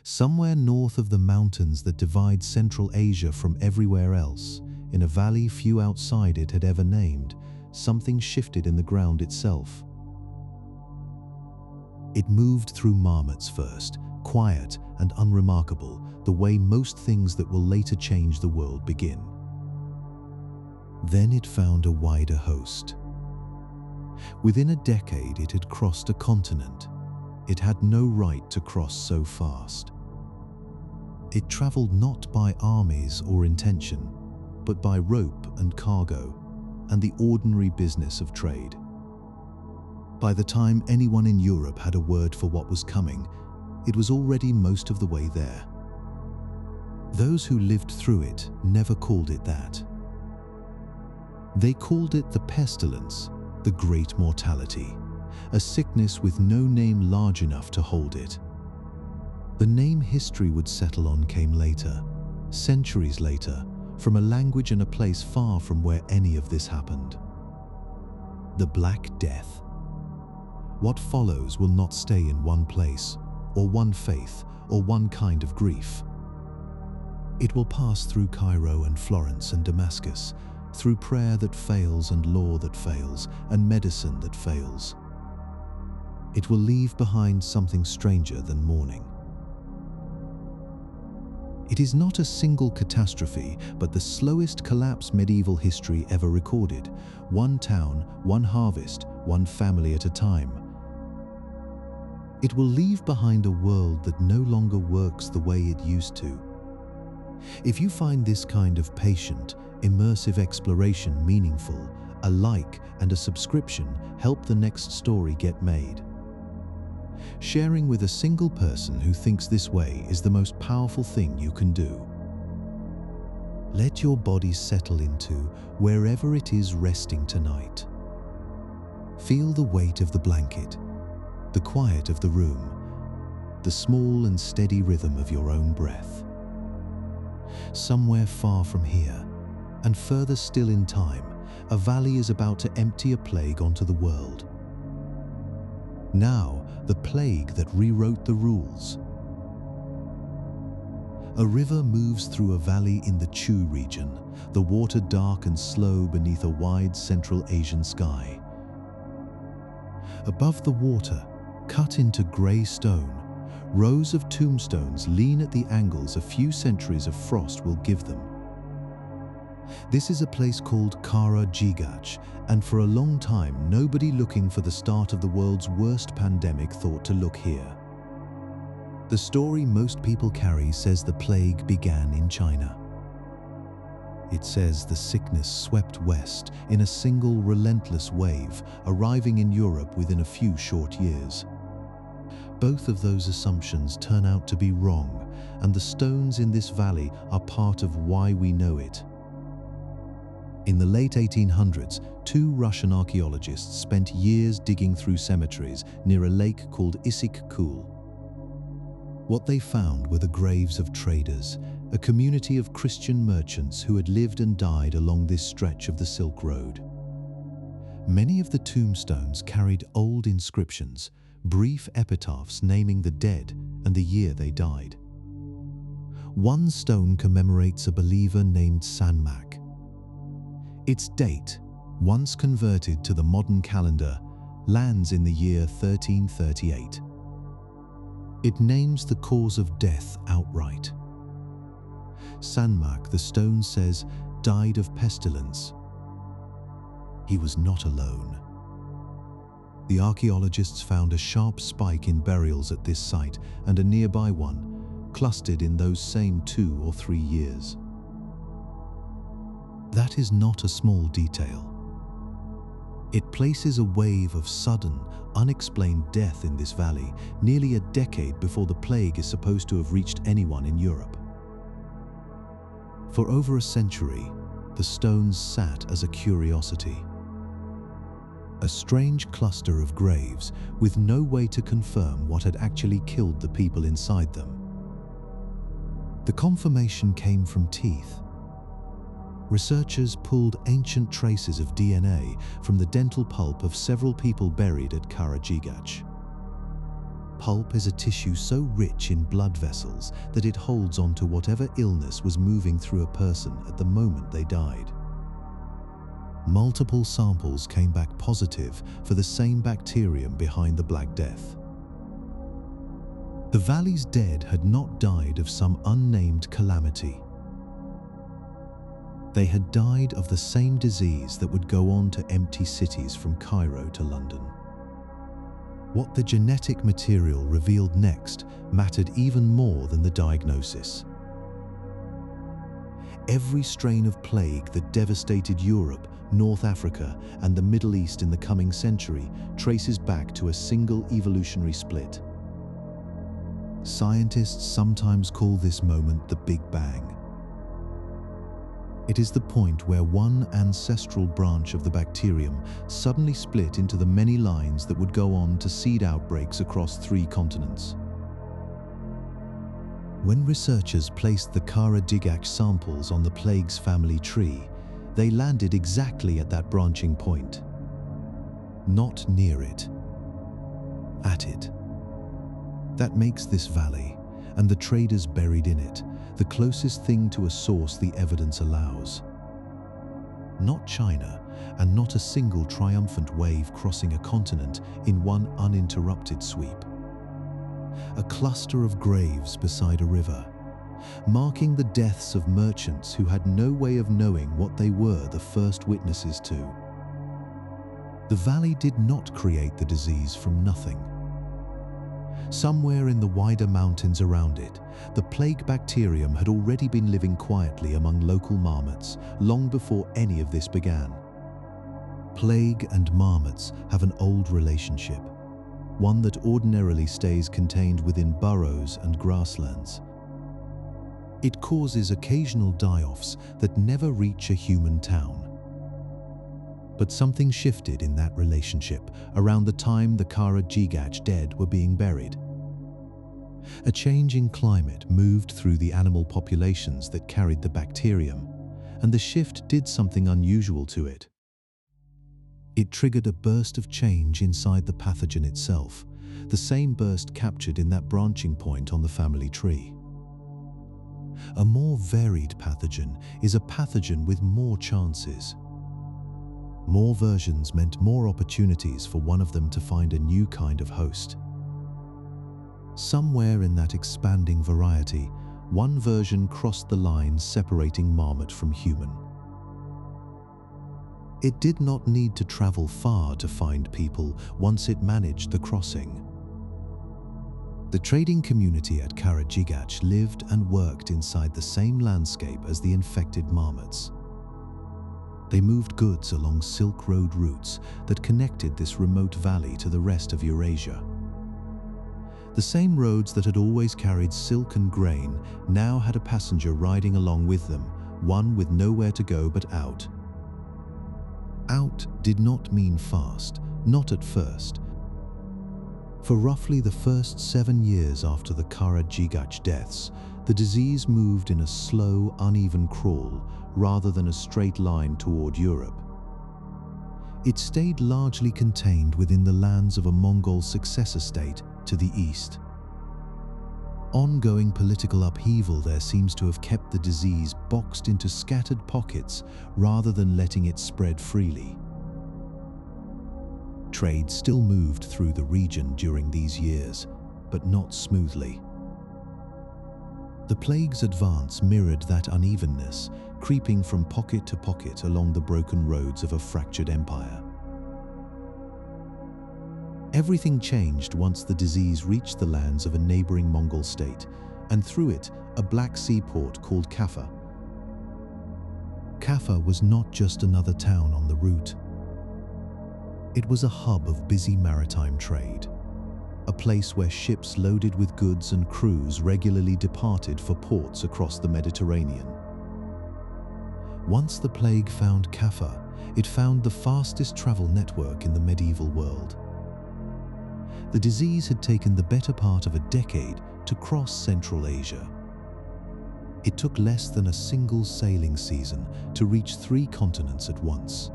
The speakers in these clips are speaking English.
Somewhere north of the mountains that divide Central Asia from everywhere else, in a valley few outside it had ever named, something shifted in the ground itself. It moved through marmots first, quiet and unremarkable, the way most things that will later change the world begin. Then it found a wider host. Within a decade, it had crossed a continent. It had no right to cross so fast. It traveled not by armies or intention, but by rope and cargo, and the ordinary business of trade. By the time anyone in Europe had a word for what was coming, it was already most of the way there. Those who lived through it never called it that. They called it the pestilence, the great mortality, a sickness with no name large enough to hold it. The name history would settle on came later, centuries later, from a language and a place far from where any of this happened. The Black Death. What follows will not stay in one place, or one faith, or one kind of grief. It will pass through Cairo and Florence and Damascus, through prayer that fails and law that fails, and medicine that fails. It will leave behind something stranger than mourning. It is not a single catastrophe, but the slowest collapse medieval history ever recorded. One town, one harvest, one family at a time. It will leave behind a world that no longer works the way it used to. If you find this kind of patient, immersive exploration meaningful, a like and a subscription help the next story get made. Sharing with a single person who thinks this way is the most powerful thing you can do. Let your body settle into wherever it is resting tonight. Feel the weight of the blanket, the quiet of the room, the small and steady rhythm of your own breath. Somewhere far from here, and further still in time, a valley is about to empty a plague onto the world. Now, the plague that rewrote the rules. A river moves through a valley in the Chu region, the water dark and slow beneath a wide Central Asian sky. Above the water, cut into grey stone, rows of tombstones lean at the angles a few centuries of frost will give them. This is a place called Gravediggers, and for a long time nobody looking for the start of the world's worst pandemic thought to look here. The story most people carry says the plague began in China. It says the sickness swept west in a single relentless wave, arriving in Europe within a few short years. Both of those assumptions turn out to be wrong, and the stones in this valley are part of why we know it. In the late 1800s, two Russian archaeologists spent years digging through cemeteries near a lake called Issyk-Kul. What they found were the graves of traders, a community of Christian merchants who had lived and died along this stretch of the Silk Road. Many of the tombstones carried old inscriptions, brief epitaphs naming the dead and the year they died. One stone commemorates a believer named Sanmak. Its date, once converted to the modern calendar, lands in the year 1338. It names the cause of death outright. Sanmak, the stone says, died of pestilence. He was not alone. The archaeologists found a sharp spike in burials at this site and a nearby one, clustered in those same 2 or 3 years. That is not a small detail. It places a wave of sudden, unexplained death in this valley, nearly a decade before the plague is supposed to have reached anyone in Europe. For over a century, the stones sat as a curiosity. A strange cluster of graves with no way to confirm what had actually killed the people inside them. The confirmation came from teeth. Researchers pulled ancient traces of DNA from the dental pulp of several people buried at Gravediggers. pulp is a tissue so rich in blood vessels that it holds on to whatever illness was moving through a person at the moment they died. Multiple samples came back positive for the same bacterium behind the Black Death. The valley's dead had not died of some unnamed calamity. They had died of the same disease that would go on to empty cities from Cairo to London. What the genetic material revealed next mattered even more than the diagnosis. Every strain of plague that devastated Europe, North Africa, and the Middle East in the coming century traces back to a single evolutionary split. Scientists sometimes call this moment the Big Bang. It is the point where one ancestral branch of the bacterium suddenly split into the many lines that would go on to seed outbreaks across 3 continents. When researchers placed the Gravediggers samples on the plague's family tree, they landed exactly at that branching point. Not near it. At it. That makes this valley, and the traders buried in it, the closest thing to a source the evidence allows. Not China, and not a single triumphant wave crossing a continent in one uninterrupted sweep. A cluster of graves beside a river, marking the deaths of merchants who had no way of knowing what they were the first witnesses to. The valley did not create the disease from nothing. Somewhere in the wider mountains around it, the plague bacterium had already been living quietly among local marmots long before any of this began. Plague and marmots have an old relationship, one that ordinarily stays contained within burrows and grasslands. It causes occasional die-offs that never reach a human town. But something shifted in that relationship around the time the Gravediggers dead were being buried. A change in climate moved through the animal populations that carried the bacterium, and the shift did something unusual to it. It triggered a burst of change inside the pathogen itself, the same burst captured in that branching point on the family tree. A more varied pathogen is a pathogen with more chances. More versions meant more opportunities for one of them to find a new kind of host. Somewhere in that expanding variety, one version crossed the line separating marmot from human. It did not need to travel far to find people once it managed the crossing. The trading community at Gravediggers lived and worked inside the same landscape as the infected marmots. They moved goods along Silk Road routes that connected this remote valley to the rest of Eurasia. The same roads that had always carried silk and grain now had a passenger riding along with them, one with nowhere to go but out. Out did not mean fast, not at first. For roughly the first 7 years after the Gravediggers deaths, the disease moved in a slow, uneven crawl rather than a straight line toward Europe. It stayed largely contained within the lands of a Mongol successor state to the east. Ongoing political upheaval there seems to have kept the disease boxed into scattered pockets rather than letting it spread freely. Trade still moved through the region during these years, but not smoothly. The plague's advance mirrored that unevenness, creeping from pocket to pocket along the broken roads of a fractured empire. Everything changed once the disease reached the lands of a neighboring Mongol state, and through it, a Black Sea port called Kaffa. Kaffa was not just another town on the route. It was a hub of busy maritime trade, a place where ships loaded with goods and crews regularly departed for ports across the Mediterranean. Once the plague found Kaffa, it found the fastest travel network in the medieval world. The disease had taken the better part of a decade to cross Central Asia. It took less than a single sailing season to reach 3 continents at once.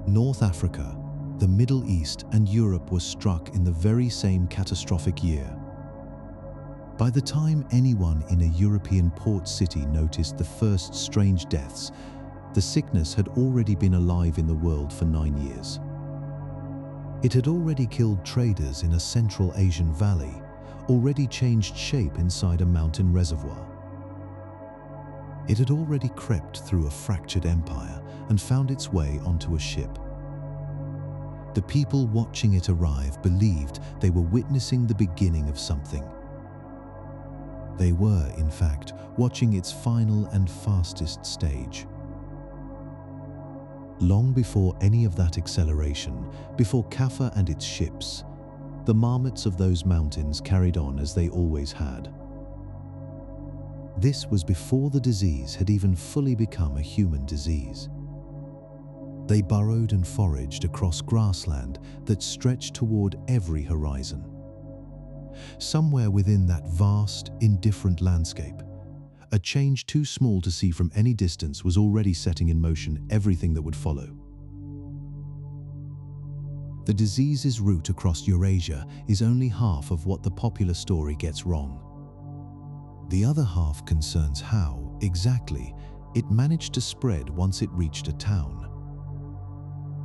North Africa, the Middle East and Europe were struck in the very same catastrophic year. By the time anyone in a European port city noticed the first strange deaths, the sickness had already been alive in the world for 9 years. It had already killed traders in a Central Asian valley, already changed shape inside a mountain reservoir. It had already crept through a fractured empire and found its way onto a ship. The people watching it arrive believed they were witnessing the beginning of something. They were, in fact, watching its final and fastest stage. Long before any of that acceleration, before Kaffa and its ships, the marmots of those mountains carried on as they always had. This was before the disease had even fully become a human disease. They burrowed and foraged across grassland that stretched toward every horizon. Somewhere within that vast, indifferent landscape, a change too small to see from any distance was already setting in motion everything that would follow. The disease's route across Eurasia is only half of what the popular story gets wrong. The other half concerns how, exactly, it managed to spread once it reached a town.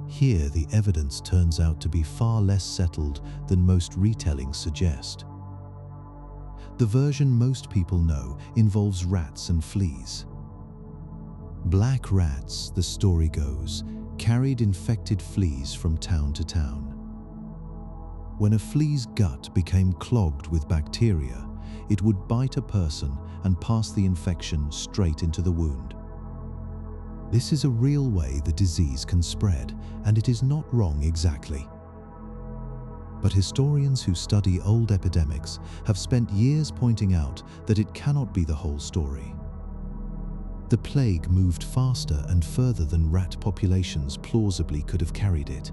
Here, the evidence turns out to be far less settled than most retellings suggest. The version most people know involves rats and fleas. Black rats, the story goes, carried infected fleas from town to town. When a flea's gut became clogged with bacteria, it would bite a person and pass the infection straight into the wound. This is a real way the disease can spread, and it is not wrong exactly. But historians who study old epidemics have spent years pointing out that it cannot be the whole story. The plague moved faster and further than rat populations plausibly could have carried it.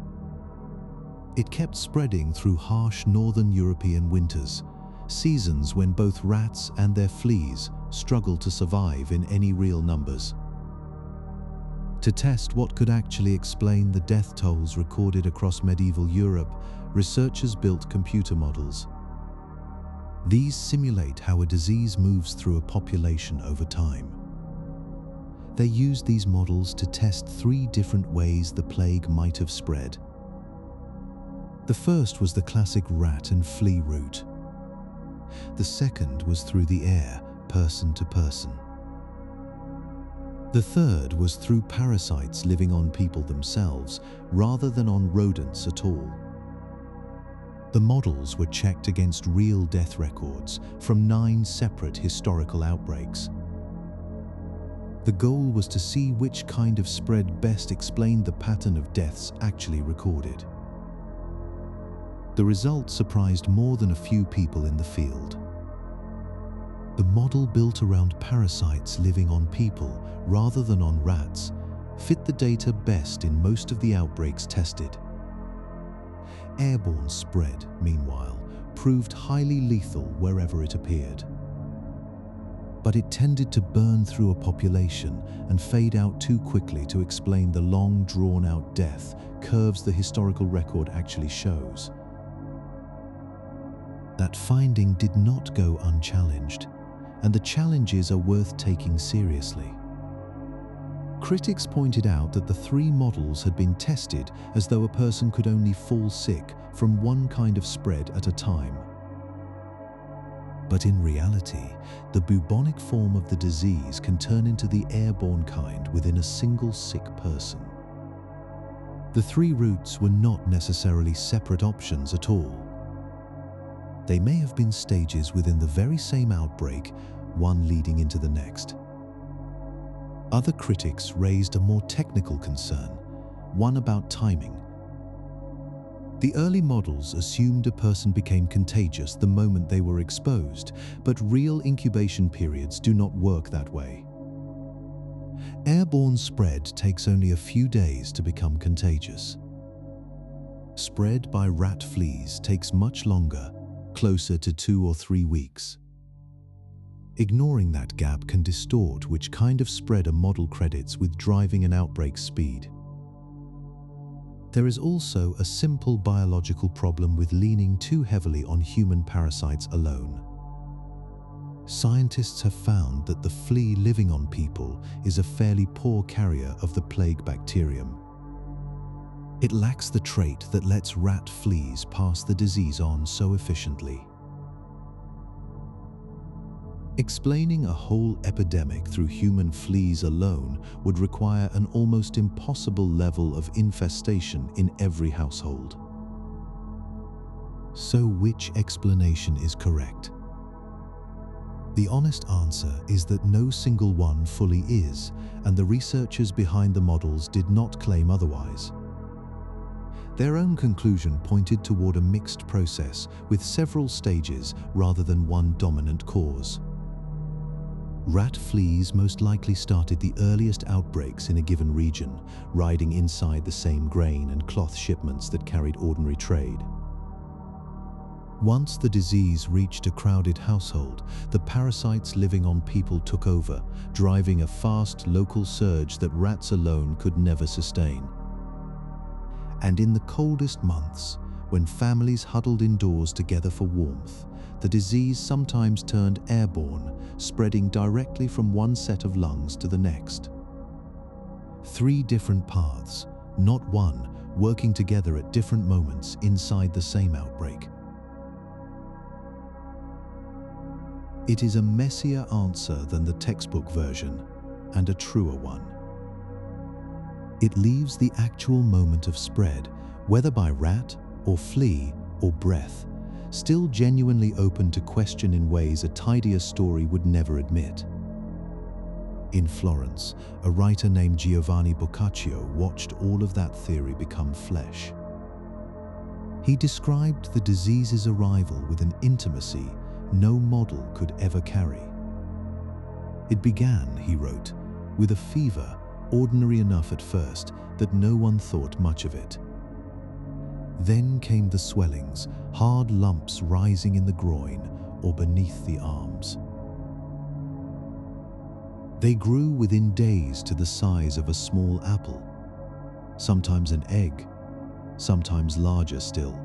It kept spreading through harsh northern European winters, seasons when both rats and their fleas struggled to survive in any real numbers. To test what could actually explain the death tolls recorded across medieval Europe, researchers built computer models. These simulate how a disease moves through a population over time. They used these models to test 3 different ways the plague might have spread. The first was the classic rat and flea route. The second was through the air, person to person. The third was through parasites living on people themselves, rather than on rodents at all. The models were checked against real death records from 9 separate historical outbreaks. The goal was to see which kind of spread best explained the pattern of deaths actually recorded. The result surprised more than a few people in the field. The model built around parasites living on people rather than on rats fit the data best in most of the outbreaks tested. Airborne spread, meanwhile, proved highly lethal wherever it appeared. But it tended to burn through a population and fade out too quickly to explain the long, drawn-out death curves the historical record actually shows. That finding did not go unchallenged, and the challenges are worth taking seriously. Critics pointed out that the 3 models had been tested as though a person could only fall sick from one kind of spread at a time. But in reality, the bubonic form of the disease can turn into the airborne kind within a single sick person. The 3 routes were not necessarily separate options at all. They may have been stages within the very same outbreak, one leading into the next. Other critics raised a more technical concern, one about timing. The early models assumed a person became contagious the moment they were exposed, but real incubation periods do not work that way. Airborne spread takes only a few days to become contagious. Spread by rat fleas takes much longer, closer to 2 or 3 weeks. Ignoring that gap can distort which kind of spread a model credits with driving an outbreak's speed. There is also a simple biological problem with leaning too heavily on human parasites alone. Scientists have found that the flea living on people is a fairly poor carrier of the plague bacterium. It lacks the trait that lets rat fleas pass the disease on so efficiently. Explaining a whole epidemic through human fleas alone would require an almost impossible level of infestation in every household. So which explanation is correct? The honest answer is that no single one fully is, and the researchers behind the models did not claim otherwise. Their own conclusion pointed toward a mixed process with several stages rather than one dominant cause. Rat fleas most likely started the earliest outbreaks in a given region, riding inside the same grain and cloth shipments that carried ordinary trade. Once the disease reached a crowded household, the parasites living on people took over, driving a fast local surge that rats alone could never sustain. And in the coldest months, when families huddled indoors together for warmth, the disease sometimes turned airborne, spreading directly from one set of lungs to the next. 3 different paths, not one, working together at different moments inside the same outbreak. It is a messier answer than the textbook version, and a truer one. It leaves the actual moment of spread, whether by rat or flea or breath, still genuinely open to question in ways a tidier story would never admit. In Florence, a writer named Giovanni Boccaccio watched all of that theory become flesh. He described the disease's arrival with an intimacy no model could ever carry. It began, he wrote, with a fever ordinary enough at first that no one thought much of it. Then came the swellings, hard lumps rising in the groin or beneath the arms. They grew within days to the size of a small apple, sometimes an egg, sometimes larger still.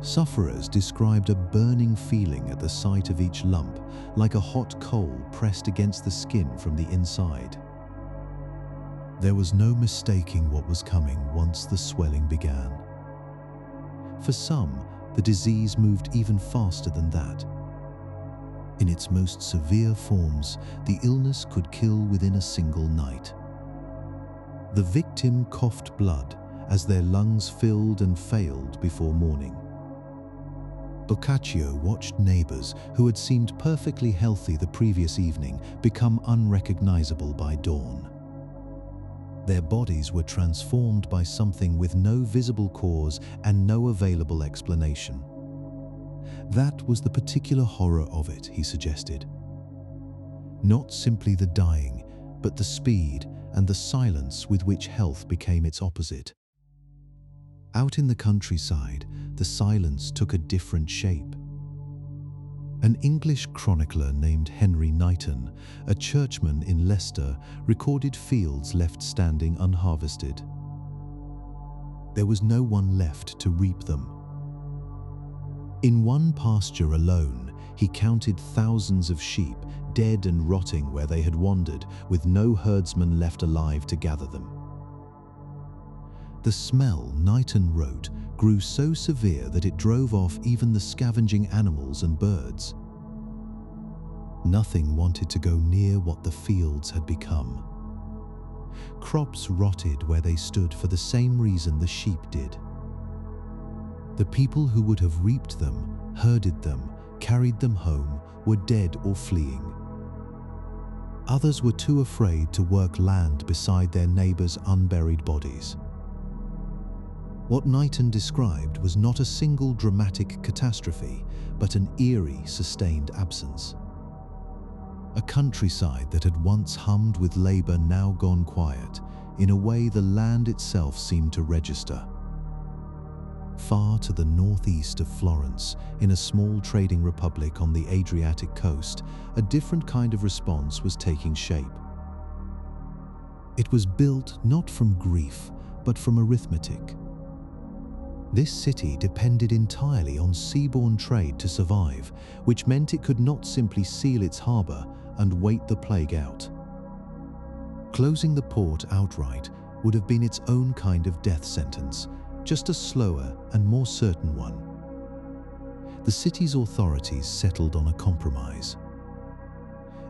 Sufferers described a burning feeling at the sight of each lump, like a hot coal pressed against the skin from the inside. There was no mistaking what was coming once the swelling began. For some, the disease moved even faster than that. In its most severe forms, the illness could kill within a single night. The victim coughed blood as their lungs filled and failed before morning. Boccaccio watched neighbors who had seemed perfectly healthy the previous evening become unrecognizable by dawn. Their bodies were transformed by something with no visible cause and no available explanation. That was the particular horror of it, he suggested. Not simply the dying, but the speed and the silence with which health became its opposite. Out in the countryside, the silence took a different shape. An English chronicler named Henry Knighton, a churchman in Leicester, recorded fields left standing unharvested. There was no one left to reap them. In one pasture alone, he counted thousands of sheep, dead and rotting where they had wandered, with no herdsman left alive to gather them. The smell, Knighton wrote, grew so severe that it drove off even the scavenging animals and birds. Nothing wanted to go near what the fields had become. Crops rotted where they stood for the same reason the sheep did. The people who would have reaped them, herded them, carried them home, were dead or fleeing. Others were too afraid to work land beside their neighbors' unburied bodies. What Knighton described was not a single dramatic catastrophe, but an eerie, sustained absence. A countryside that had once hummed with labor now gone quiet, in a way the land itself seemed to register. Far to the northeast of Florence, in a small trading republic on the Adriatic coast, a different kind of response was taking shape. It was built not from grief, but from arithmetic. This city depended entirely on seaborne trade to survive, which meant it could not simply seal its harbor and wait the plague out. Closing the port outright would have been its own kind of death sentence, just a slower and more certain one. The city's authorities settled on a compromise.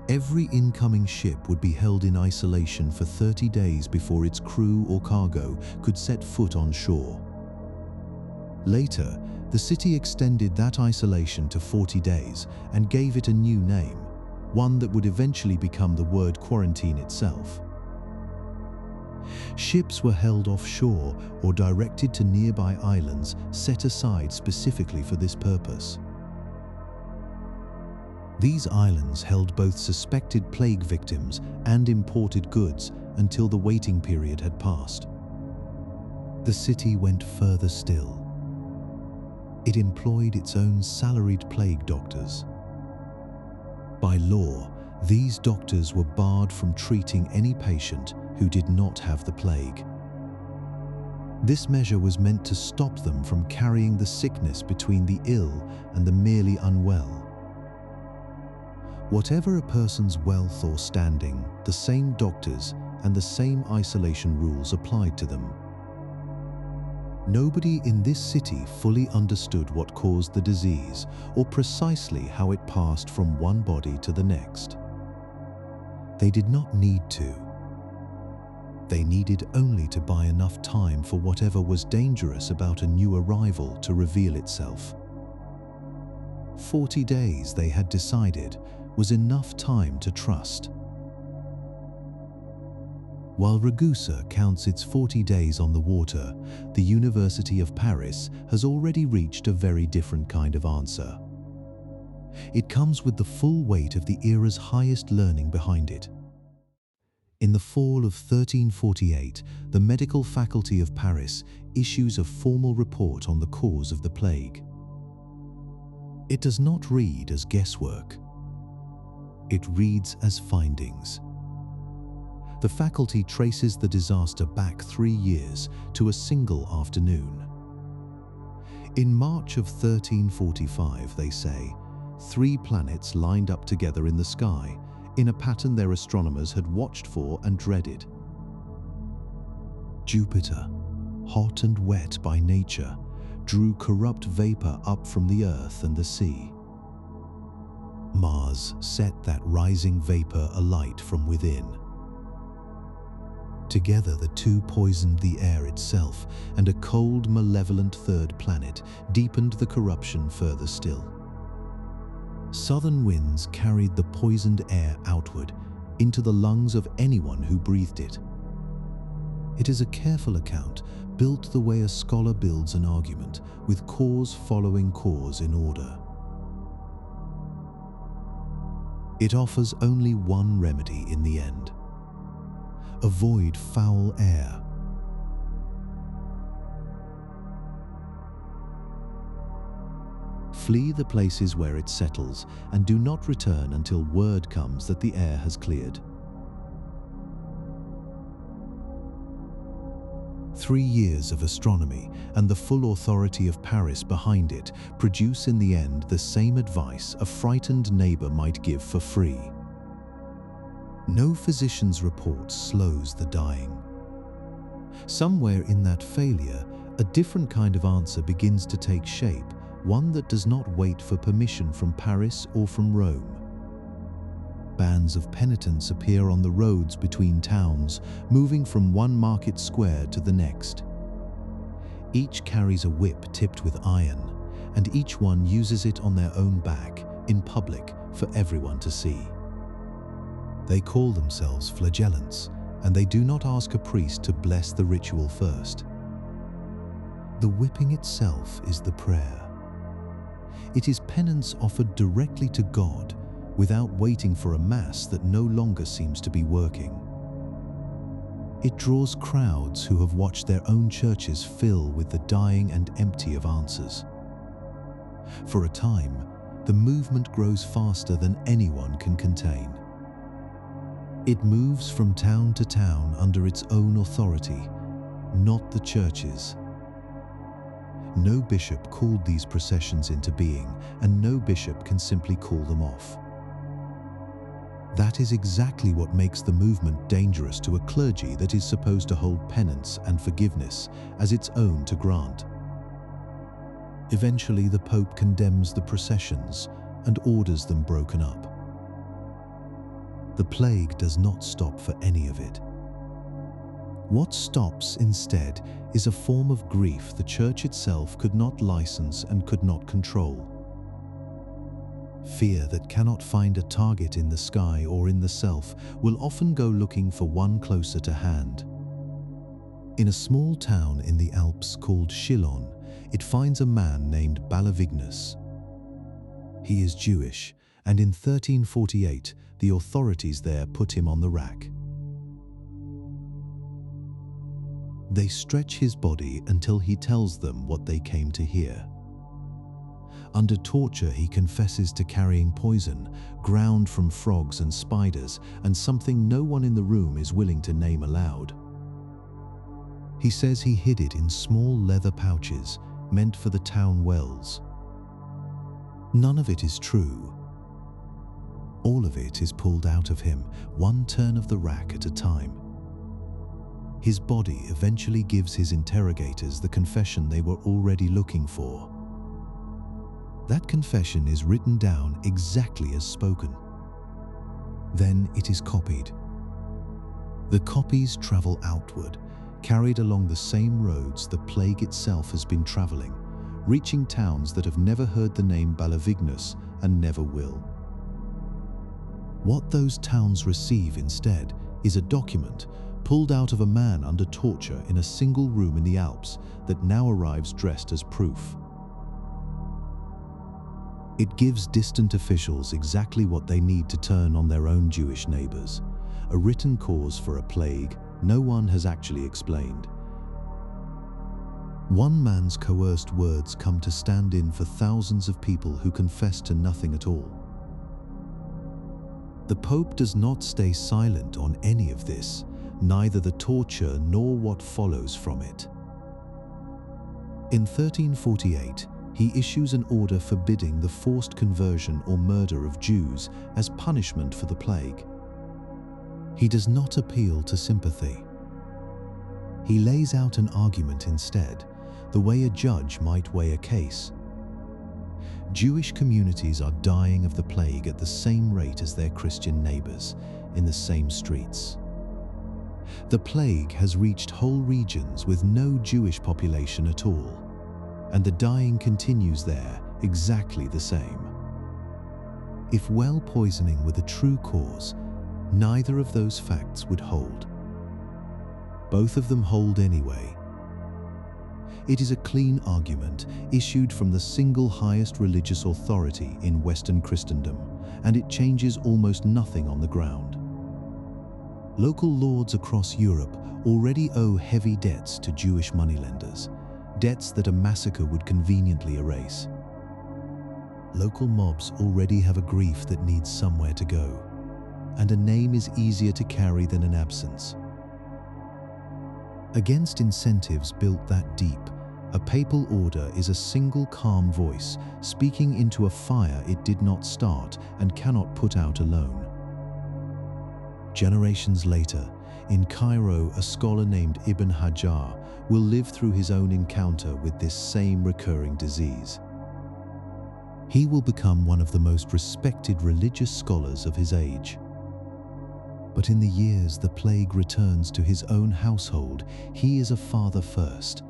Every incoming ship would be held in isolation for 30 days before its crew or cargo could set foot on shore. Later, the city extended that isolation to 40 days and gave it a new name, one that would eventually become the word quarantine itself. Ships were held offshore or directed to nearby islands set aside specifically for this purpose. These islands held both suspected plague victims and imported goods until the waiting period had passed. The city went further still. It employed its own salaried plague doctors. By law, these doctors were barred from treating any patient who did not have the plague. This measure was meant to stop them from carrying the sickness between the ill and the merely unwell. Whatever a person's wealth or standing, the same doctors and the same isolation rules applied to them. Nobody in this city fully understood what caused the disease or precisely how it passed from one body to the next. They did not need to. They needed only to buy enough time for whatever was dangerous about a new arrival to reveal itself. 40 days, they had decided, was enough time to trust. While Ragusa counts its 40 days on the water, the University of Paris has already reached a very different kind of answer. It comes with the full weight of the era's highest learning behind it. In the fall of 1348, the medical faculty of Paris issues a formal report on the cause of the plague. It does not read as guesswork. It reads as findings. The faculty traces the disaster back 3 years to a single afternoon. In March of 1345, they say, 3 planets lined up together in the sky, in a pattern their astronomers had watched for and dreaded. Jupiter, hot and wet by nature, drew corrupt vapor up from the earth and the sea. Mars set that rising vapor alight from within. Together the two poisoned the air itself, and a cold, malevolent third planet deepened the corruption further still. Southern winds carried the poisoned air outward into the lungs of anyone who breathed it. It is a careful account, built the way a scholar builds an argument, with cause following cause in order. It offers only one remedy in the end: avoid foul air. Flee the places where it settles, and do not return until word comes that the air has cleared. 3 years of astronomy and the full authority of Paris behind it produce in the end the same advice a frightened neighbor might give for free. No physician's report slows the dying. Somewhere in that failure, a different kind of answer begins to take shape, one that does not wait for permission from Paris or from Rome. Bands of penitents appear on the roads between towns, moving from one market square to the next. Each carries a whip tipped with iron, and each one uses it on their own back, in public, for everyone to see. They call themselves flagellants, and they do not ask a priest to bless the ritual first. The whipping itself is the prayer. It is penance offered directly to God, without waiting for a mass that no longer seems to be working. It draws crowds who have watched their own churches fill with the dying and empty of answers. For a time, the movement grows faster than anyone can contain. It moves from town to town under its own authority, not the church's. No bishop called these processions into being, and no bishop can simply call them off. That is exactly what makes the movement dangerous to a clergy that is supposed to hold penance and forgiveness as its own to grant. Eventually, the Pope condemns the processions and orders them broken up. The plague does not stop for any of it. What stops instead is a form of grief the Church itself could not license and could not control. Fear that cannot find a target in the sky or in the self will often go looking for one closer to hand. In a small town in the Alps called Chillon, it finds a man named Gravediggers. He is Jewish, and in 1348, the authorities there put him on the rack. They stretch his body until he tells them what they came to hear. Under torture, he confesses to carrying poison, ground from frogs and spiders, and something no one in the room is willing to name aloud. He says he hid it in small leather pouches, meant for the town wells. None of it is true. All of it is pulled out of him, one turn of the rack at a time. His body eventually gives his interrogators the confession they were already looking for. That confession is written down exactly as spoken. Then it is copied. The copies travel outward, carried along the same roads the plague itself has been traveling, reaching towns that have never heard the name Gravediggers and never will. What those towns receive instead is a document pulled out of a man under torture in a single room in the Alps that now arrives dressed as proof. It gives distant officials exactly what they need to turn on their own Jewish neighbors, a written cause for a plague no one has actually explained. One man's coerced words come to stand in for thousands of people who confess to nothing at all. The Pope does not stay silent on any of this, neither the torture nor what follows from it. In 1348, he issues an order forbidding the forced conversion or murder of Jews as punishment for the plague. He does not appeal to sympathy. He lays out an argument instead, the way a judge might weigh a case. Jewish communities are dying of the plague at the same rate as their Christian neighbors, in the same streets. The plague has reached whole regions with no Jewish population at all, and the dying continues there exactly the same. If well poisoning were the true cause, neither of those facts would hold. Both of them hold anyway. It is a clean argument issued from the single highest religious authority in Western Christendom, and it changes almost nothing on the ground. Local lords across Europe already owe heavy debts to Jewish moneylenders, debts that a massacre would conveniently erase. Local mobs already have a grief that needs somewhere to go, and a name is easier to carry than an absence. Against incentives built that deep, a papal order is a single calm voice speaking into a fire it did not start and cannot put out alone. Generations later, in Cairo, a scholar named Ibn Hajar will live through his own encounter with this same recurring disease. He will become one of the most respected religious scholars of his age. But in the years the plague returns to his own household, he is a father first.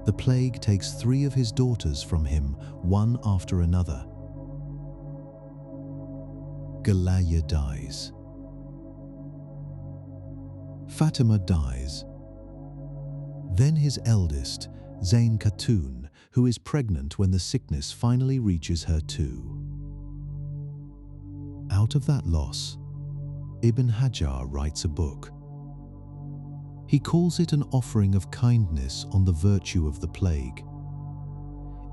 The plague takes 3 of his daughters from him, one after another. Galaya dies. Fatima dies. Then his eldest, Zain Khatun, who is pregnant when the sickness finally reaches her too. Out of that loss, Ibn Hajar writes a book. He calls it an offering of kindness on the virtue of the plague.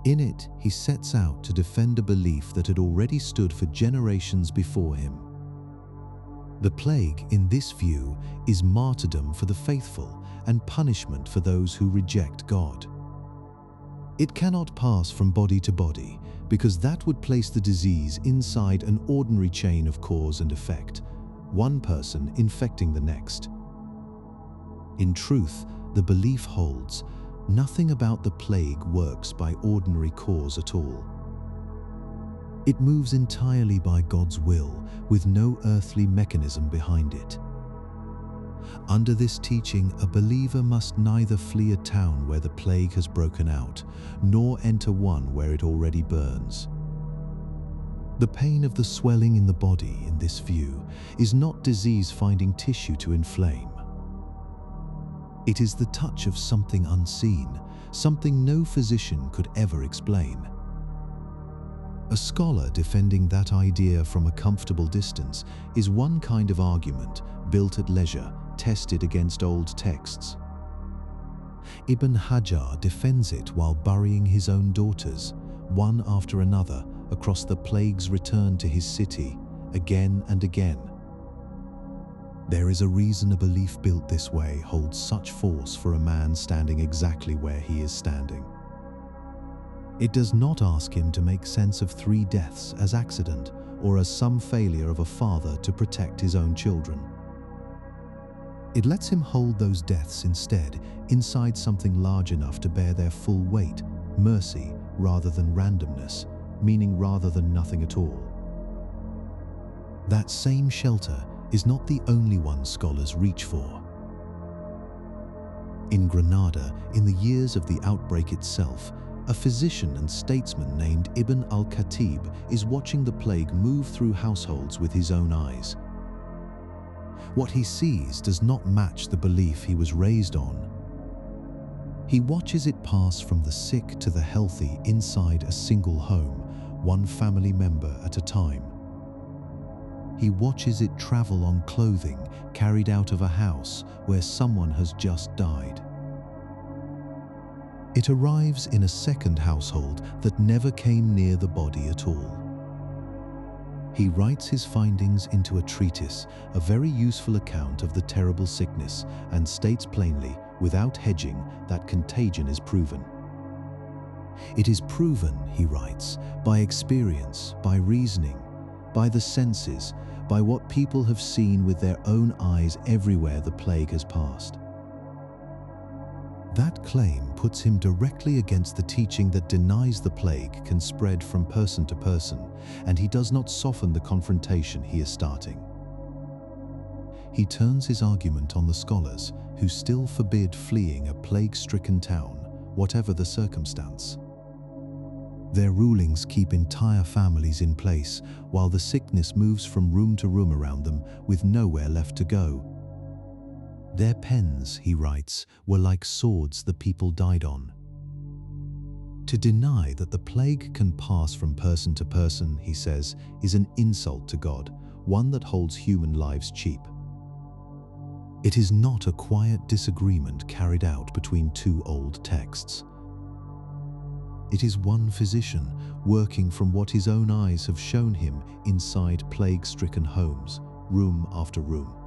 In it, he sets out to defend a belief that had already stood for generations before him. The plague, in this view, is martyrdom for the faithful and punishment for those who reject God. It cannot pass from body to body, because that would place the disease inside an ordinary chain of cause and effect, one person infecting the next. In truth, the belief holds, nothing about the plague works by ordinary cause at all. It moves entirely by God's will, with no earthly mechanism behind it. Under this teaching, a believer must neither flee a town where the plague has broken out, nor enter one where it already burns. The pain of the swelling in the body, in this view, is not disease finding tissue to inflame. It is the touch of something unseen, something no physician could ever explain. A scholar defending that idea from a comfortable distance is one kind of argument, built at leisure, tested against old texts. Ibn Hajar defends it while burying his own daughters, one after another, across the plague's return to his city, again and again. There is a reason a belief built this way holds such force for a man standing exactly where he is standing. It does not ask him to make sense of 3 deaths as accident or as some failure of a father to protect his own children. It lets him hold those deaths instead inside something large enough to bear their full weight, mercy rather than randomness, meaning rather than nothing at all. That same shelter is not the only one scholars reach for. In Granada, in the years of the outbreak itself, a physician and statesman named Ibn al-Khatib is watching the plague move through households with his own eyes. What he sees does not match the belief he was raised on. He watches it pass from the sick to the healthy inside a single home, one family member at a time. He watches it travel on clothing carried out of a house where someone has just died. It arrives in a second household that never came near the body at all. He writes his findings into a treatise, a very useful account of the terrible sickness, and states plainly, without hedging, that contagion is proven. It is proven, he writes, by experience, by reasoning, by the senses, by what people have seen with their own eyes everywhere the plague has passed. That claim puts him directly against the teaching that denies the plague can spread from person to person, and he does not soften the confrontation he is starting. He turns his argument on the scholars who still forbid fleeing a plague-stricken town, whatever the circumstance. Their rulings keep entire families in place while the sickness moves from room to room around them with nowhere left to go. Their pens, he writes, were like swords the people died on. To deny that the plague can pass from person to person, he says, is an insult to God, one that holds human lives cheap. It is not a quiet disagreement carried out between 2 old texts. It is one physician working from what his own eyes have shown him inside plague-stricken homes, room after room.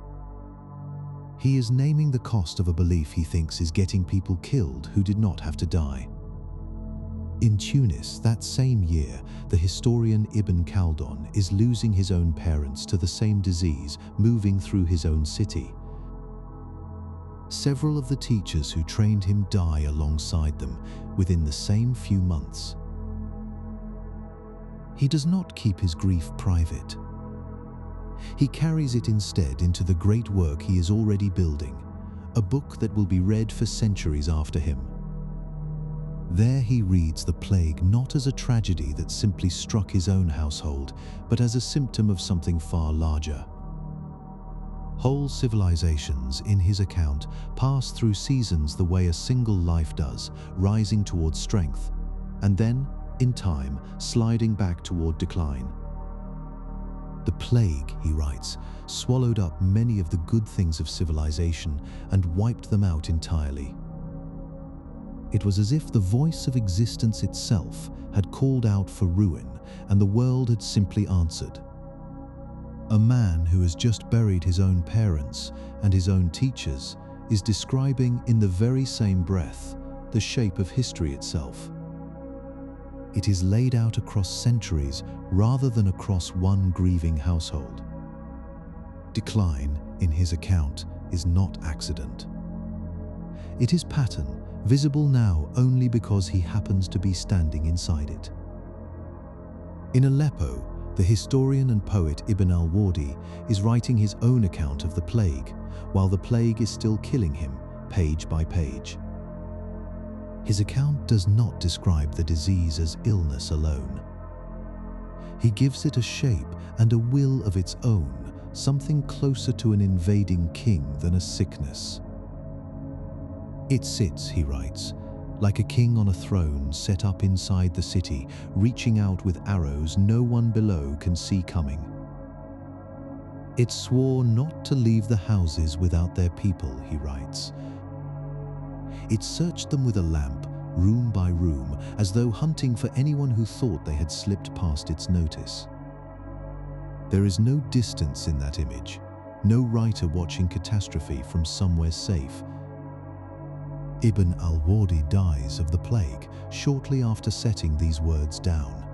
He is naming the cost of a belief he thinks is getting people killed who did not have to die. In Tunis, that same year, the historian Ibn Khaldun is losing his own parents to the same disease, moving through his own city. Several of the teachers who trained him die alongside them within the same few months. He does not keep his grief private. He carries it instead into the great work he is already building, a book that will be read for centuries after him. There he reads the plague not as a tragedy that simply struck his own household, but as a symptom of something far larger. Whole civilizations, in his account, pass through seasons the way a single life does, rising toward strength, and then, in time, sliding back toward decline. The plague, he writes, swallowed up many of the good things of civilization and wiped them out entirely. It was as if the voice of existence itself had called out for ruin, and the world had simply answered. A man who has just buried his own parents and his own teachers is describing in the very same breath the shape of history itself. It is laid out across centuries rather than across one grieving household. Decline, in his account, is not accident. It is pattern, visible now only because he happens to be standing inside it. In Aleppo, the historian and poet Ibn al-Wardi is writing his own account of the plague, while the plague is still killing him, page by page. His account does not describe the disease as illness alone. He gives it a shape and a will of its own, something closer to an invading king than a sickness. It sits, he writes, like a king on a throne set up inside the city, reaching out with arrows no one below can see coming. It swore not to leave the houses without their people, he writes. It searched them with a lamp, room by room, as though hunting for anyone who thought they had slipped past its notice. There is no distance in that image, no writer watching catastrophe from somewhere safe. Ibn al-Wardi dies of the plague shortly after setting these words down.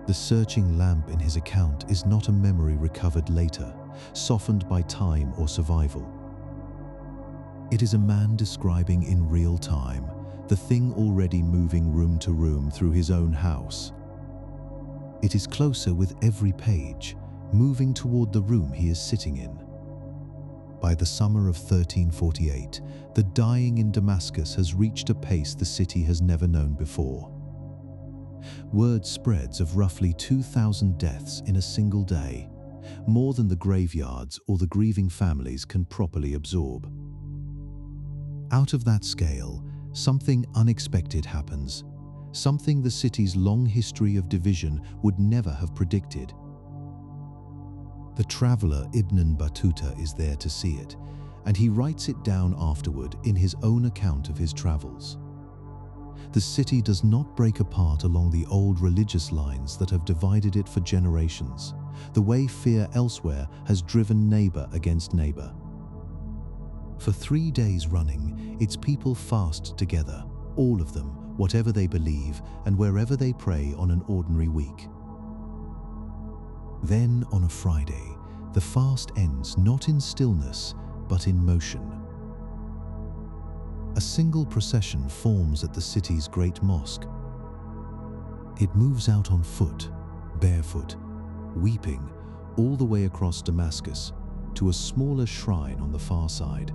The searching lamp in his account is not a memory recovered later, softened by time or survival. It is a man describing in real time the thing already moving room to room through his own house. It is closer with every page, moving toward the room he is sitting in. By the summer of 1348, the dying in Damascus has reached a pace the city has never known before. Word spreads of roughly 2,000 deaths in a single day, more than the graveyards or the grieving families can properly absorb. Out of that scale, something unexpected happens, something the city's long history of division would never have predicted. The traveler Ibn Battuta is there to see it, and he writes it down afterward in his own account of his travels. The city does not break apart along the old religious lines that have divided it for generations, the way fear elsewhere has driven neighbor against neighbor. For 3 days running, its people fast together, all of them, whatever they believe and wherever they pray on an ordinary week. Then, on a Friday, the fast ends not in stillness, but in motion. A single procession forms at the city's great mosque. It moves out on foot, barefoot, weeping, all the way across Damascus to a smaller shrine on the far side.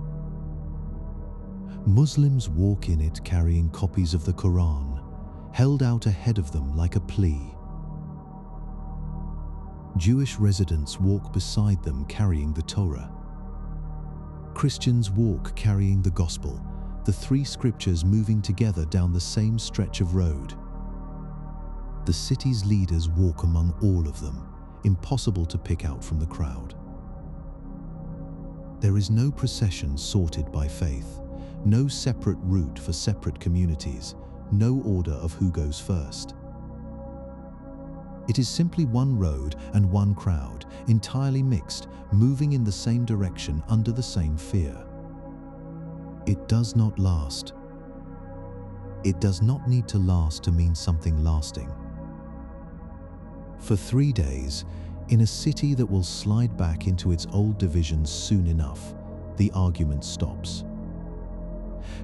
Muslims walk in it carrying copies of the Quran, held out ahead of them like a plea. Jewish residents walk beside them carrying the Torah. Christians walk carrying the Gospel, the 3 scriptures moving together down the same stretch of road. The city's leaders walk among all of them, impossible to pick out from the crowd. There is no procession sorted by faith, no separate route for separate communities, no order of who goes first. It is simply one road and one crowd, entirely mixed, moving in the same direction under the same fear. It does not last. It does not need to last to mean something lasting. For 3 days, in a city that will slide back into its old divisions soon enough, the argument stops.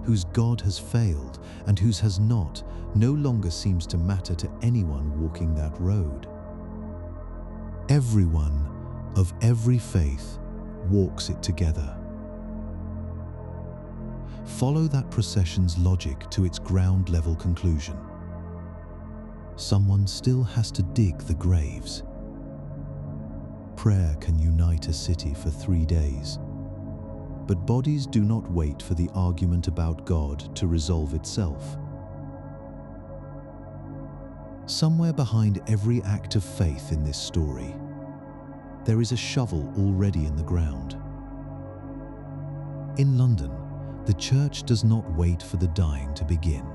Whose God has failed and whose has not no longer seems to matter to anyone walking that road. Everyone of every faith walks it together. Follow that procession's logic to its ground-level conclusion. Someone still has to dig the graves. Prayer can unite a city for 3 days. But bodies do not wait for the argument about God to resolve itself. Somewhere behind every act of faith in this story, there is a shovel already in the ground. In London, the church does not wait for the dying to begin.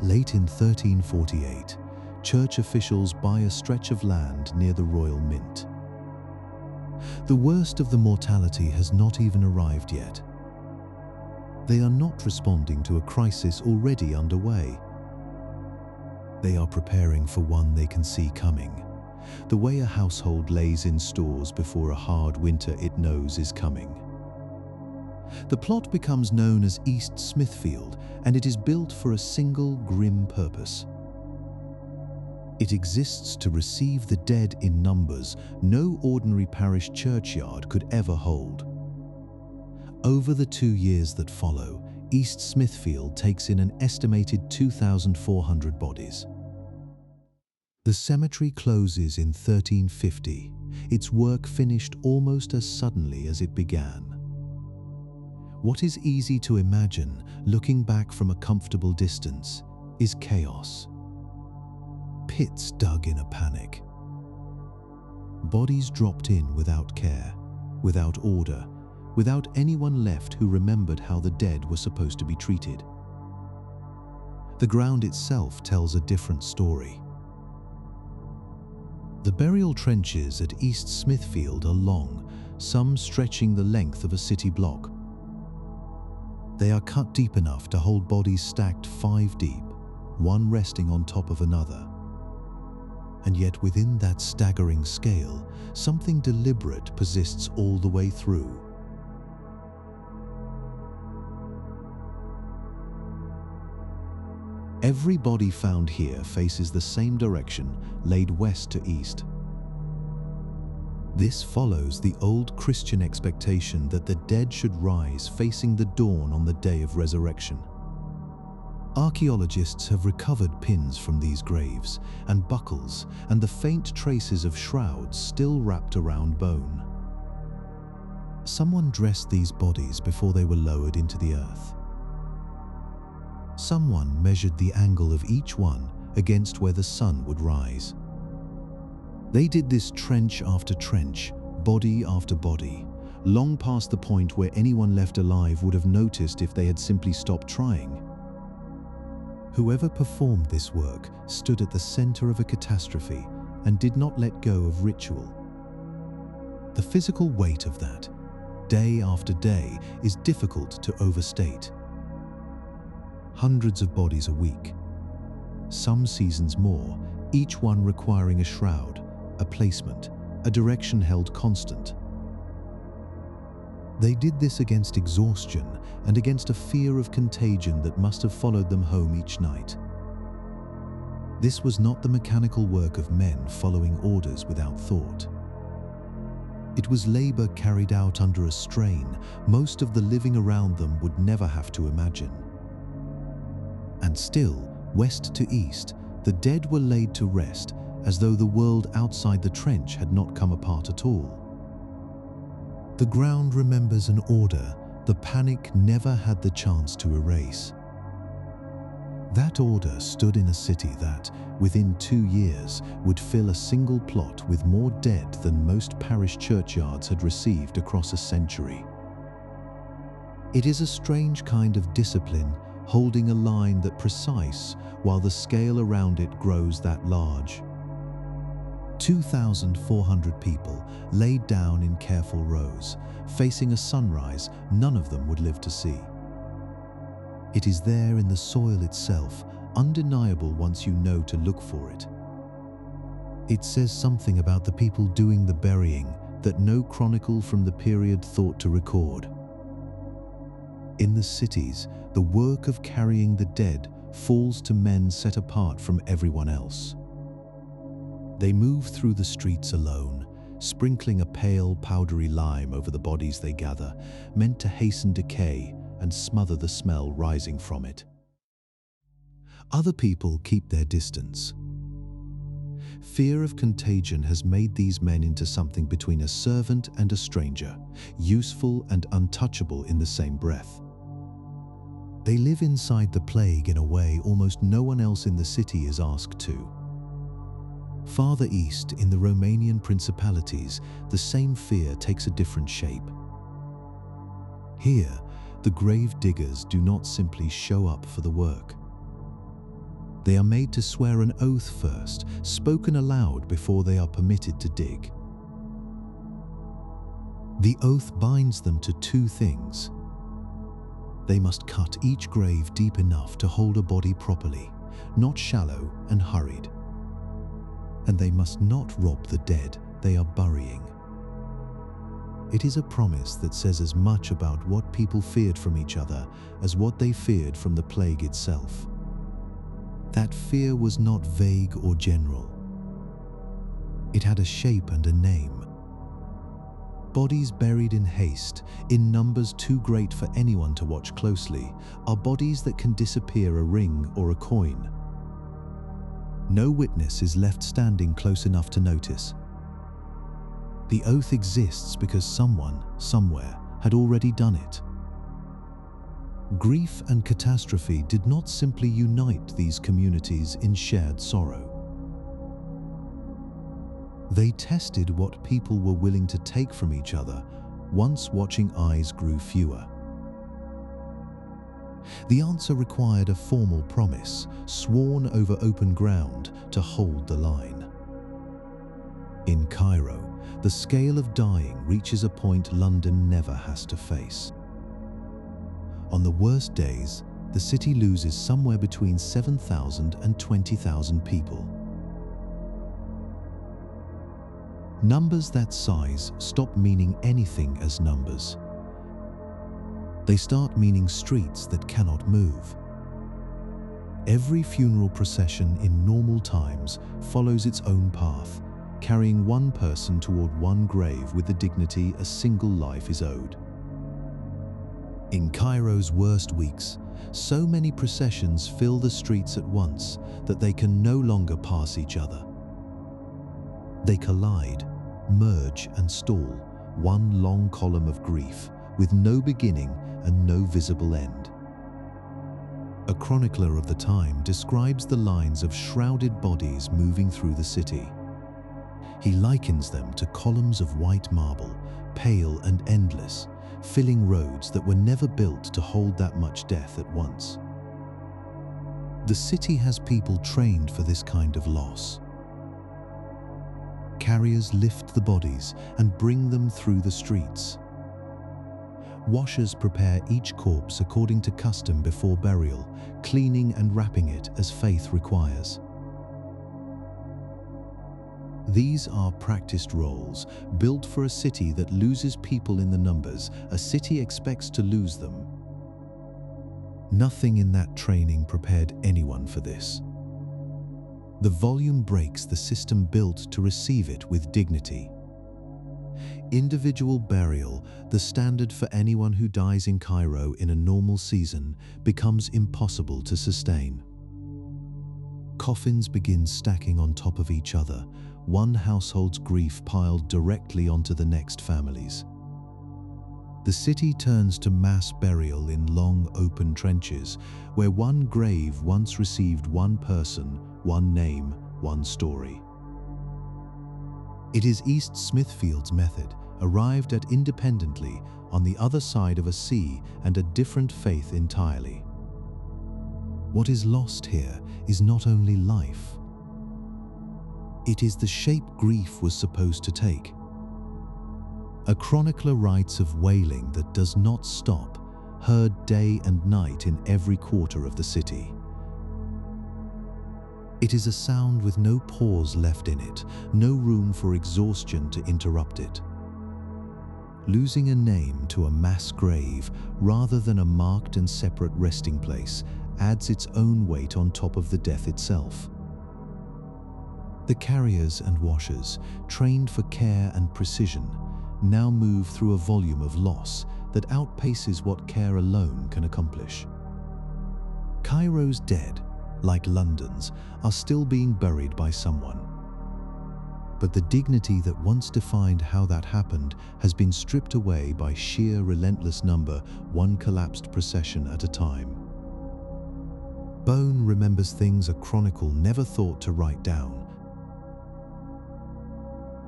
Late in 1348, church officials buy a stretch of land near the royal mint. The worst of the mortality has not even arrived yet. They are not responding to a crisis already underway. They are preparing for one they can see coming, the way a household lays in stores before a hard winter it knows is coming. The plot becomes known as East Smithfield, and it is built for a single grim purpose. It exists to receive the dead in numbers no ordinary parish churchyard could ever hold. Over the 2 years that follow, East Smithfield takes in an estimated 2,400 bodies. The cemetery closes in 1350, its work finished almost as suddenly as it began. What is easy to imagine, looking back from a comfortable distance, is chaos. Pits dug in a panic. Bodies dropped in without care, without order, without anyone left who remembered how the dead were supposed to be treated. The ground itself tells a different story. The burial trenches at East Smithfield are long, some stretching the length of a city block. They are cut deep enough to hold bodies stacked 5 deep, one resting on top of another. And yet within that staggering scale, something deliberate persists all the way through. Every body found here faces the same direction, laid west to east. This follows the old Christian expectation that the dead should rise facing the dawn on the day of resurrection. Archaeologists have recovered pins from these graves, and buckles, and the faint traces of shrouds still wrapped around bone. Someone dressed these bodies before they were lowered into the earth. Someone measured the angle of each one against where the sun would rise. They did this trench after trench, body after body, long past the point where anyone left alive would have noticed if they had simply stopped trying. Whoever performed this work stood at the center of a catastrophe and did not let go of ritual. The physical weight of that, day after day, is difficult to overstate. Hundreds of bodies a week, some seasons more, each one requiring a shroud, a placement, a direction held constant. They did this against exhaustion and against a fear of contagion that must have followed them home each night. This was not the mechanical work of men following orders without thought. It was labor carried out under a strain most of the living around them would never have to imagine. And still, west to east, the dead were laid to rest as though the world outside the trench had not come apart at all. The ground remembers an order the panic never had the chance to erase. That order stood in a city that, within 2 years, would fill a single plot with more dead than most parish churchyards had received across a century. It is a strange kind of discipline, holding a line that precise while the scale around it grows that large. 2,400 people laid down in careful rows, facing a sunrise none of them would live to see. It is there in the soil itself, undeniable once you know to look for it. It says something about the people doing the burying that no chronicle from the period thought to record. In the cities, the work of carrying the dead falls to men set apart from everyone else. They move through the streets alone, sprinkling a pale, powdery lime over the bodies they gather, meant to hasten decay and smother the smell rising from it. Other people keep their distance. Fear of contagion has made these men into something between a servant and a stranger, useful and untouchable in the same breath. They live inside the plague in a way almost no one else in the city is asked to. Farther east, in the Romanian principalities, the same fear takes a different shape. Here, the grave diggers do not simply show up for the work. They are made to swear an oath first, spoken aloud before they are permitted to dig. The oath binds them to two things. They must cut each grave deep enough to hold a body properly, not shallow and hurried. And they must not rob the dead they are burying. It is a promise that says as much about what people feared from each other as what they feared from the plague itself. That fear was not vague or general. It had a shape and a name. Bodies buried in haste, in numbers too great for anyone to watch closely, are bodies that can disappear a ring or a coin. No witness is left standing close enough to notice. The oath exists because someone, somewhere, had already done it. Grief and catastrophe did not simply unite these communities in shared sorrow. They tested what people were willing to take from each other once watching eyes grew fewer. The answer required a formal promise, sworn over open ground, to hold the line. In Cairo, the scale of dying reaches a point London never has to face. On the worst days, the city loses somewhere between 7,000 and 20,000 people. Numbers that size stop meaning anything as numbers. They start meaning streets that cannot move. Every funeral procession in normal times follows its own path, carrying one person toward one grave with the dignity a single life is owed. In Cairo's worst weeks, so many processions fill the streets at once that they can no longer pass each other. They collide, merge and stall, one long column of grief, with no beginning and no visible end. A chronicler of the time describes the lines of shrouded bodies moving through the city. He likens them to columns of white marble, pale and endless, filling roads that were never built to hold that much death at once. The city has people trained for this kind of loss. Carriers lift the bodies and bring them through the streets. Washers prepare each corpse according to custom before burial, cleaning and wrapping it as faith requires. These are practiced roles, built for a city that loses people in the numbers a city expects to lose them. Nothing in that training prepared anyone for this. The volume breaks the system built to receive it with dignity. Individual burial, the standard for anyone who dies in Cairo in a normal season, becomes impossible to sustain. Coffins begin stacking on top of each other, one household's grief piled directly onto the next family's. The city turns to mass burial in long open trenches, where one grave once received one person, one name, one story. It is East Smithfield's method, arrived at independently on the other side of a sea and a different faith entirely. What is lost here is not only life. It is the shape grief was supposed to take. A chronicler writes of wailing that does not stop, heard day and night in every quarter of the city. It is a sound with no pause left in it, no room for exhaustion to interrupt it. Losing a name to a mass grave rather than a marked and separate resting place adds its own weight on top of the death itself. The carriers and washers, trained for care and precision, now move through a volume of loss that outpaces what care alone can accomplish. Cairo's dead, like London's, are still being buried by someone. But the dignity that once defined how that happened has been stripped away by sheer relentless number, one collapsed procession at a time. Bone remembers things a chronicle never thought to write down.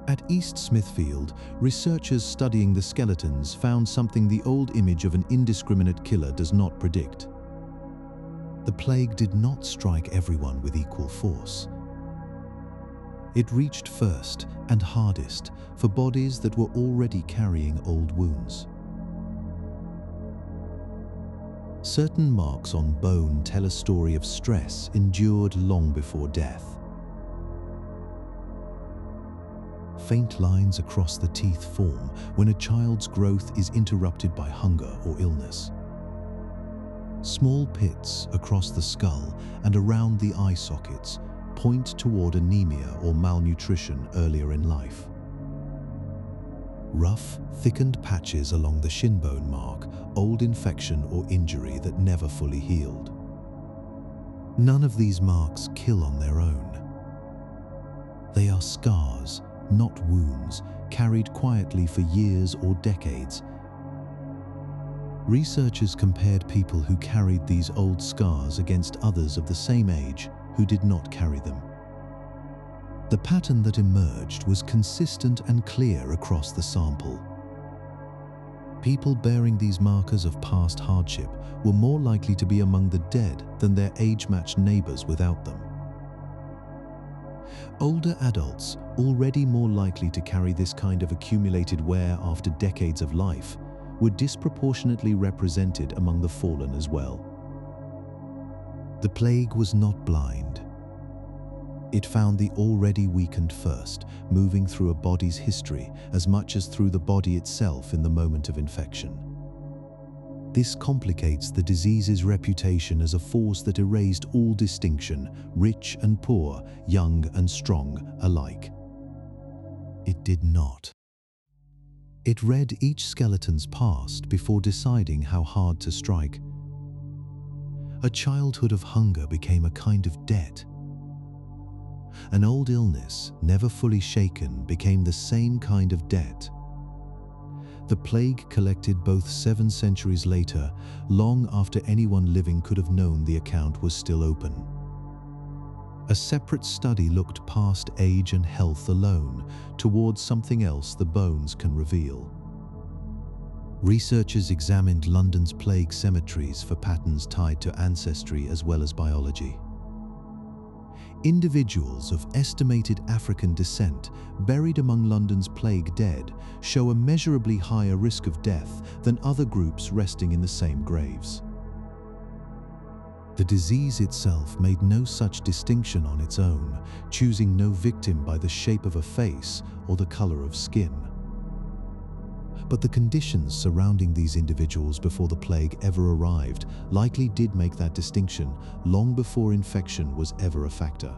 At East Smithfield, researchers studying the skeletons found something the old image of an indiscriminate killer does not predict. The plague did not strike everyone with equal force. It reached first and hardest for bodies that were already carrying old wounds. Certain marks on bone tell a story of stress endured long before death. Faint lines across the teeth form when a child's growth is interrupted by hunger or illness. Small pits across the skull and around the eye sockets point toward anemia or malnutrition earlier in life. Rough, thickened patches along the shin bone mark old infection or injury that never fully healed. None of these marks kill on their own. They are scars, not wounds, carried quietly for years or decades. Researchers compared people who carried these old scars against others of the same age who did not carry them. The pattern that emerged was consistent and clear across the sample. People bearing these markers of past hardship were more likely to be among the dead than their age-matched neighbors without them. Older adults, already more likely to carry this kind of accumulated wear after decades of life, were disproportionately represented among the fallen as well. The plague was not blind. It found the already weakened first, moving through a body's history as much as through the body itself in the moment of infection. This complicates the disease's reputation as a force that erased all distinction, rich and poor, young and strong alike. It did not. It read each skeleton's past before deciding how hard to strike. A childhood of hunger became a kind of debt. An old illness, never fully shaken, became the same kind of debt. The plague collected both 7 centuries later, long after anyone living could have known the account was still open. A separate study looked past age and health alone, towards something else the bones can reveal. Researchers examined London's plague cemeteries for patterns tied to ancestry as well as biology. Individuals of estimated African descent buried among London's plague dead show a measurably higher risk of death than other groups resting in the same graves. The disease itself made no such distinction on its own, choosing no victim by the shape of a face or the color of skin. But the conditions surrounding these individuals before the plague ever arrived likely did make that distinction long before infection was ever a factor.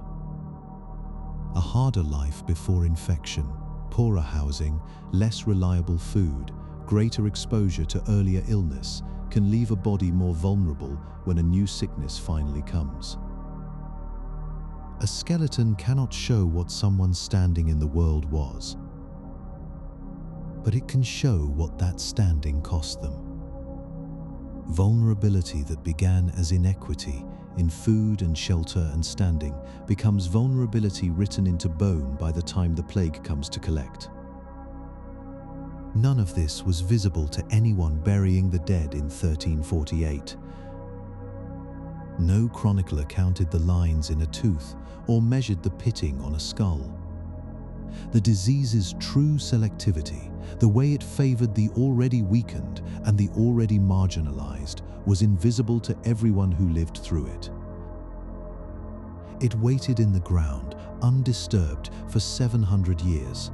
A harder life before infection, poorer housing, less reliable food, greater exposure to earlier illness can leave a body more vulnerable when a new sickness finally comes. A skeleton cannot show what someone standing in the world was, but it can show what that standing cost them. Vulnerability that began as inequity in food and shelter and standing becomes vulnerability written into bone by the time the plague comes to collect. None of this was visible to anyone burying the dead in 1348. No chronicler counted the lines in a tooth or measured the pitting on a skull. The disease's true selectivity, the way it favored the already weakened and the already marginalized, was invisible to everyone who lived through it. It waited in the ground, undisturbed, for 700 years.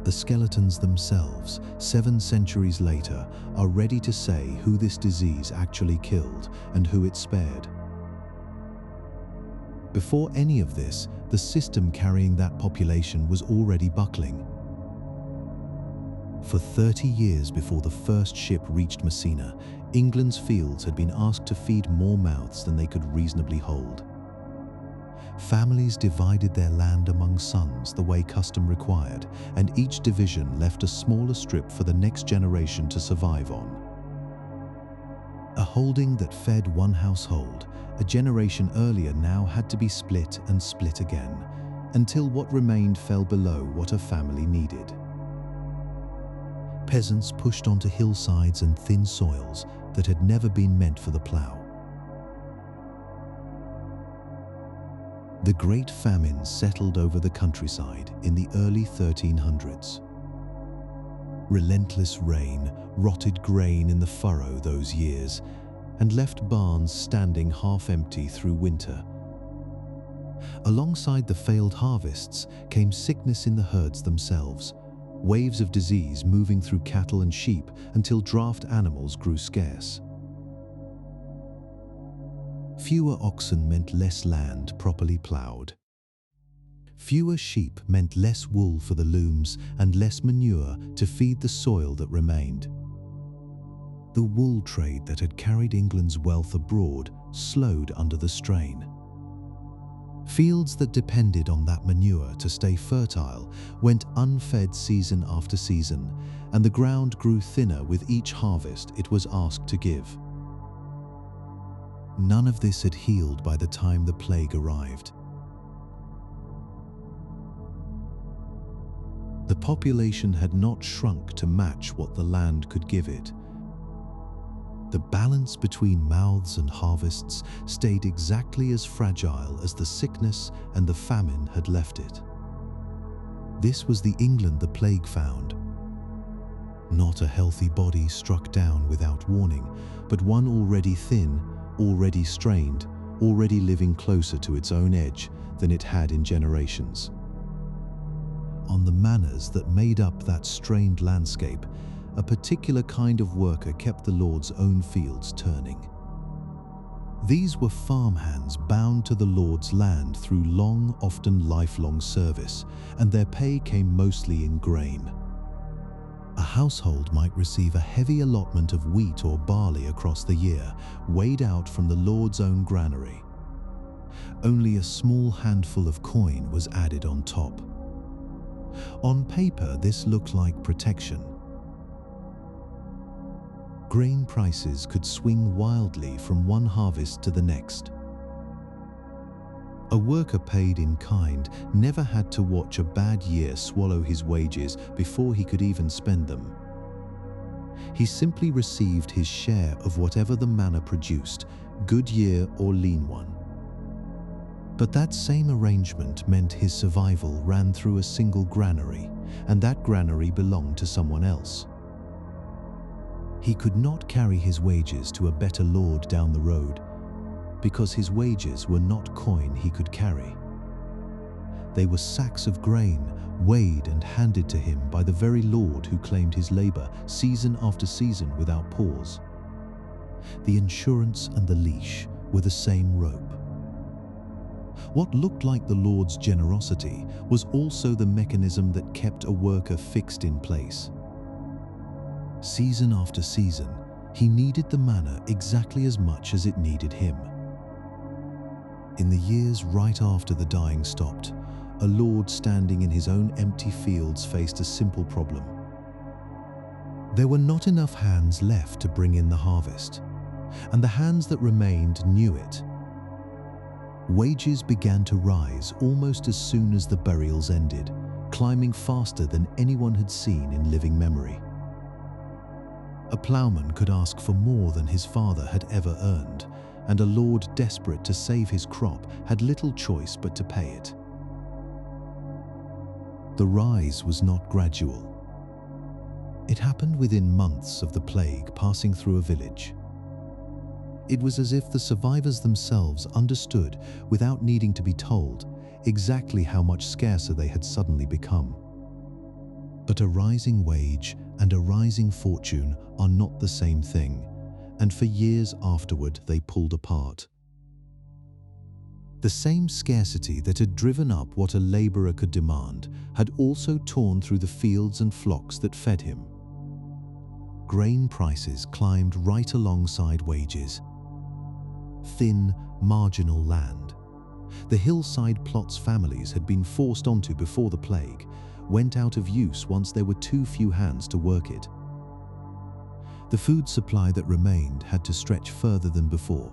The skeletons themselves, 7 centuries later, are ready to say who this disease actually killed and who it spared. Before any of this, the system carrying that population was already buckling. For 30 years before the first ship reached Messina, England's fields had been asked to feed more mouths than they could reasonably hold. Families divided their land among sons the way custom required, and each division left a smaller strip for the next generation to survive on. A holding that fed one household, a generation earlier now had to be split and split again, until what remained fell below what a family needed. Peasants pushed onto hillsides and thin soils that had never been meant for the plough. The Great Famine settled over the countryside in the early 1300s. Relentless rain rotted grain in the furrow those years and left barns standing half-empty through winter. Alongside the failed harvests came sickness in the herds themselves, waves of disease moving through cattle and sheep until draft animals grew scarce. Fewer oxen meant less land properly ploughed. Fewer sheep meant less wool for the looms and less manure to feed the soil that remained. The wool trade that had carried England's wealth abroad slowed under the strain. Fields that depended on that manure to stay fertile went unfed season after season, and the ground grew thinner with each harvest it was asked to give. None of this had healed by the time the plague arrived. The population had not shrunk to match what the land could give it. The balance between mouths and harvests stayed exactly as fragile as the sickness and the famine had left it. This was the England the plague found. Not a healthy body struck down without warning, but one already thin, already strained, already living closer to its own edge than it had in generations. On the manors that made up that strained landscape, a particular kind of worker kept the Lord's own fields turning. These were farmhands bound to the Lord's land through long, often lifelong service, and their pay came mostly in grain. A household might receive a heavy allotment of wheat or barley across the year, weighed out from the Lord's own granary. Only a small handful of coin was added on top. On paper, this looked like protection. Grain prices could swing wildly from one harvest to the next. A worker paid in kind never had to watch a bad year swallow his wages before he could even spend them. He simply received his share of whatever the manor produced, good year or lean one. But that same arrangement meant his survival ran through a single granary, and that granary belonged to someone else. He could not carry his wages to a better lord down the road, because his wages were not coin he could carry. They were sacks of grain, weighed and handed to him by the very lord who claimed his labor season after season without pause. The insurance and the leash were the same rope. What looked like the Lord's generosity was also the mechanism that kept a worker fixed in place. Season after season, he needed the manor exactly as much as it needed him. In the years right after the dying stopped, a lord standing in his own empty fields faced a simple problem. There were not enough hands left to bring in the harvest, and the hands that remained knew it. Wages began to rise almost as soon as the burials ended, climbing faster than anyone had seen in living memory. A ploughman could ask for more than his father had ever earned, and a lord desperate to save his crop had little choice but to pay it. The rise was not gradual. It happened within months of the plague passing through a village. It was as if the survivors themselves understood, without needing to be told, exactly how much scarcer they had suddenly become. But a rising wage and a rising fortune are not the same thing, and for years afterward they pulled apart. The same scarcity that had driven up what a laborer could demand had also torn through the fields and flocks that fed him. Grain prices climbed right alongside wages. Thin, marginal land. The hillside plots families had been forced onto before the plague went out of use once there were too few hands to work it. The food supply that remained had to stretch further than before.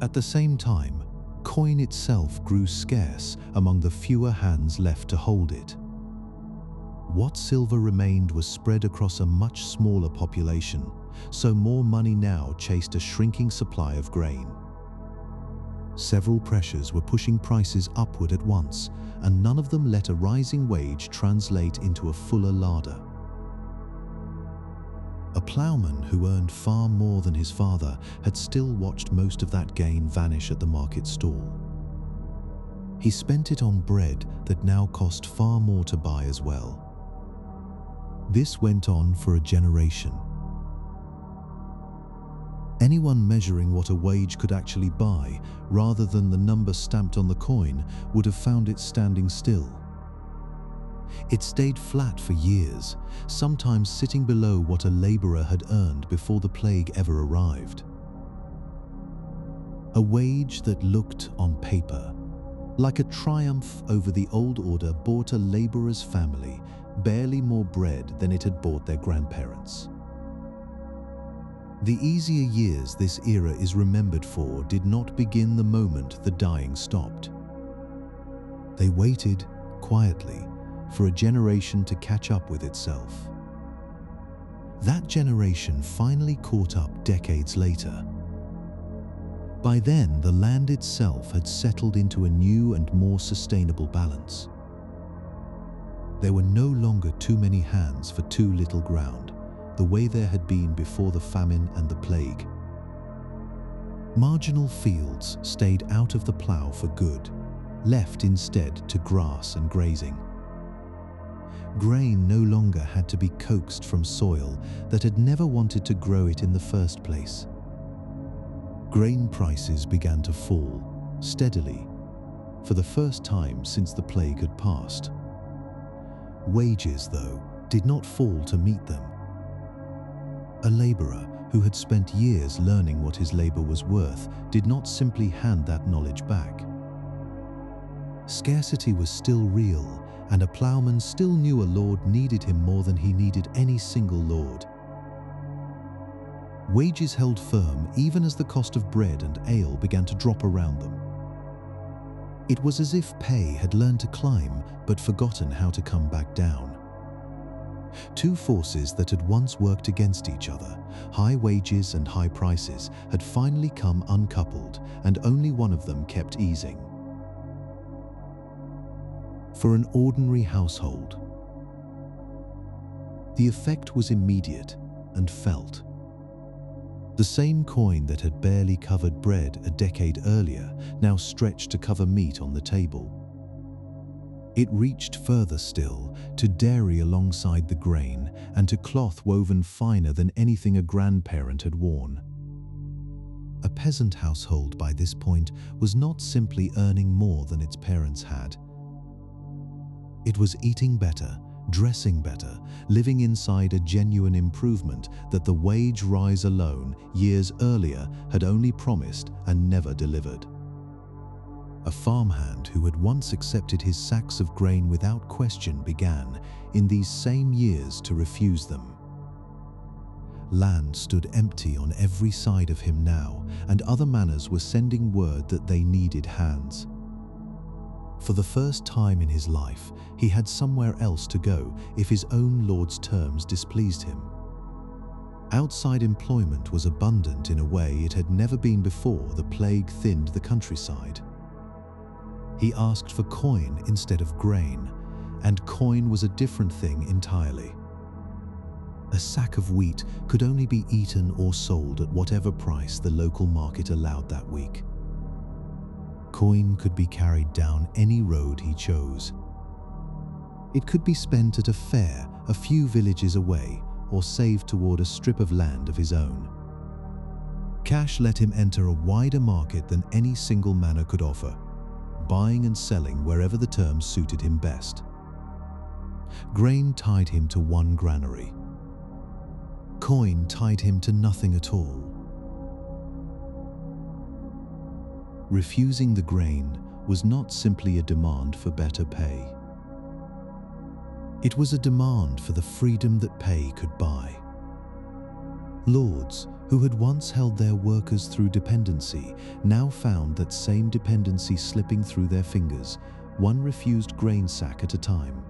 At the same time, coin itself grew scarce among the fewer hands left to hold it. What silver remained was spread across a much smaller population, so more money now chased a shrinking supply of grain. Several pressures were pushing prices upward at once, and none of them let a rising wage translate into a fuller larder. A ploughman who earned far more than his father had still watched most of that gain vanish at the market stall. He spent it on bread that now cost far more to buy as well. This went on for a generation. Anyone measuring what a wage could actually buy, rather than the number stamped on the coin, would have found it standing still. It stayed flat for years, sometimes sitting below what a laborer had earned before the plague ever arrived. A wage that looked, on paper, like a triumph over the old order bought a laborer's family barely more bread than it had bought their grandparents. The easier years this era is remembered for did not begin the moment the dying stopped. They waited, quietly, for a generation to catch up with itself. That generation finally caught up decades later. By then, the land itself had settled into a new and more sustainable balance. There were no longer too many hands for too little ground, the way there had been before the famine and the plague. Marginal fields stayed out of the plough for good, left instead to grass and grazing. Grain no longer had to be coaxed from soil that had never wanted to grow it in the first place. Grain prices began to fall, steadily, for the first time since the plague had passed. Wages, though, did not fall to meet them. A laborer who had spent years learning what his labor was worth did not simply hand that knowledge back. Scarcity was still real, and a ploughman still knew a lord needed him more than he needed any single lord. Wages held firm even as the cost of bread and ale began to drop around them. It was as if pay had learned to climb but forgotten how to come back down. Two forces that had once worked against each other, high wages and high prices, had finally come uncoupled, and only one of them kept easing. For an ordinary household, the effect was immediate and felt. The same coin that had barely covered bread a decade earlier now stretched to cover meat on the table. It reached further still, to dairy alongside the grain, and to cloth woven finer than anything a grandparent had worn. A peasant household by this point was not simply earning more than its parents had. It was eating better, dressing better, living inside a genuine improvement that the wage rise alone, years earlier, had only promised and never delivered. A farmhand who had once accepted his sacks of grain without question began, in these same years, to refuse them. Land stood empty on every side of him now, and other manors were sending word that they needed hands. For the first time in his life, he had somewhere else to go if his own lord's terms displeased him. Outside employment was abundant in a way it had never been before the plague thinned the countryside. He asked for coin instead of grain, and coin was a different thing entirely. A sack of wheat could only be eaten or sold at whatever price the local market allowed that week. Coin could be carried down any road he chose. It could be spent at a fair a few villages away, or saved toward a strip of land of his own. Cash let him enter a wider market than any single manor could offer, buying and selling wherever the terms suited him best. Grain tied him to one granary. Coin tied him to nothing at all. Refusing the grain was not simply a demand for better pay. It was a demand for the freedom that pay could buy. Lords, who had once held their workers through dependency, now found that same dependency slipping through their fingers, one refused grain sack at a time.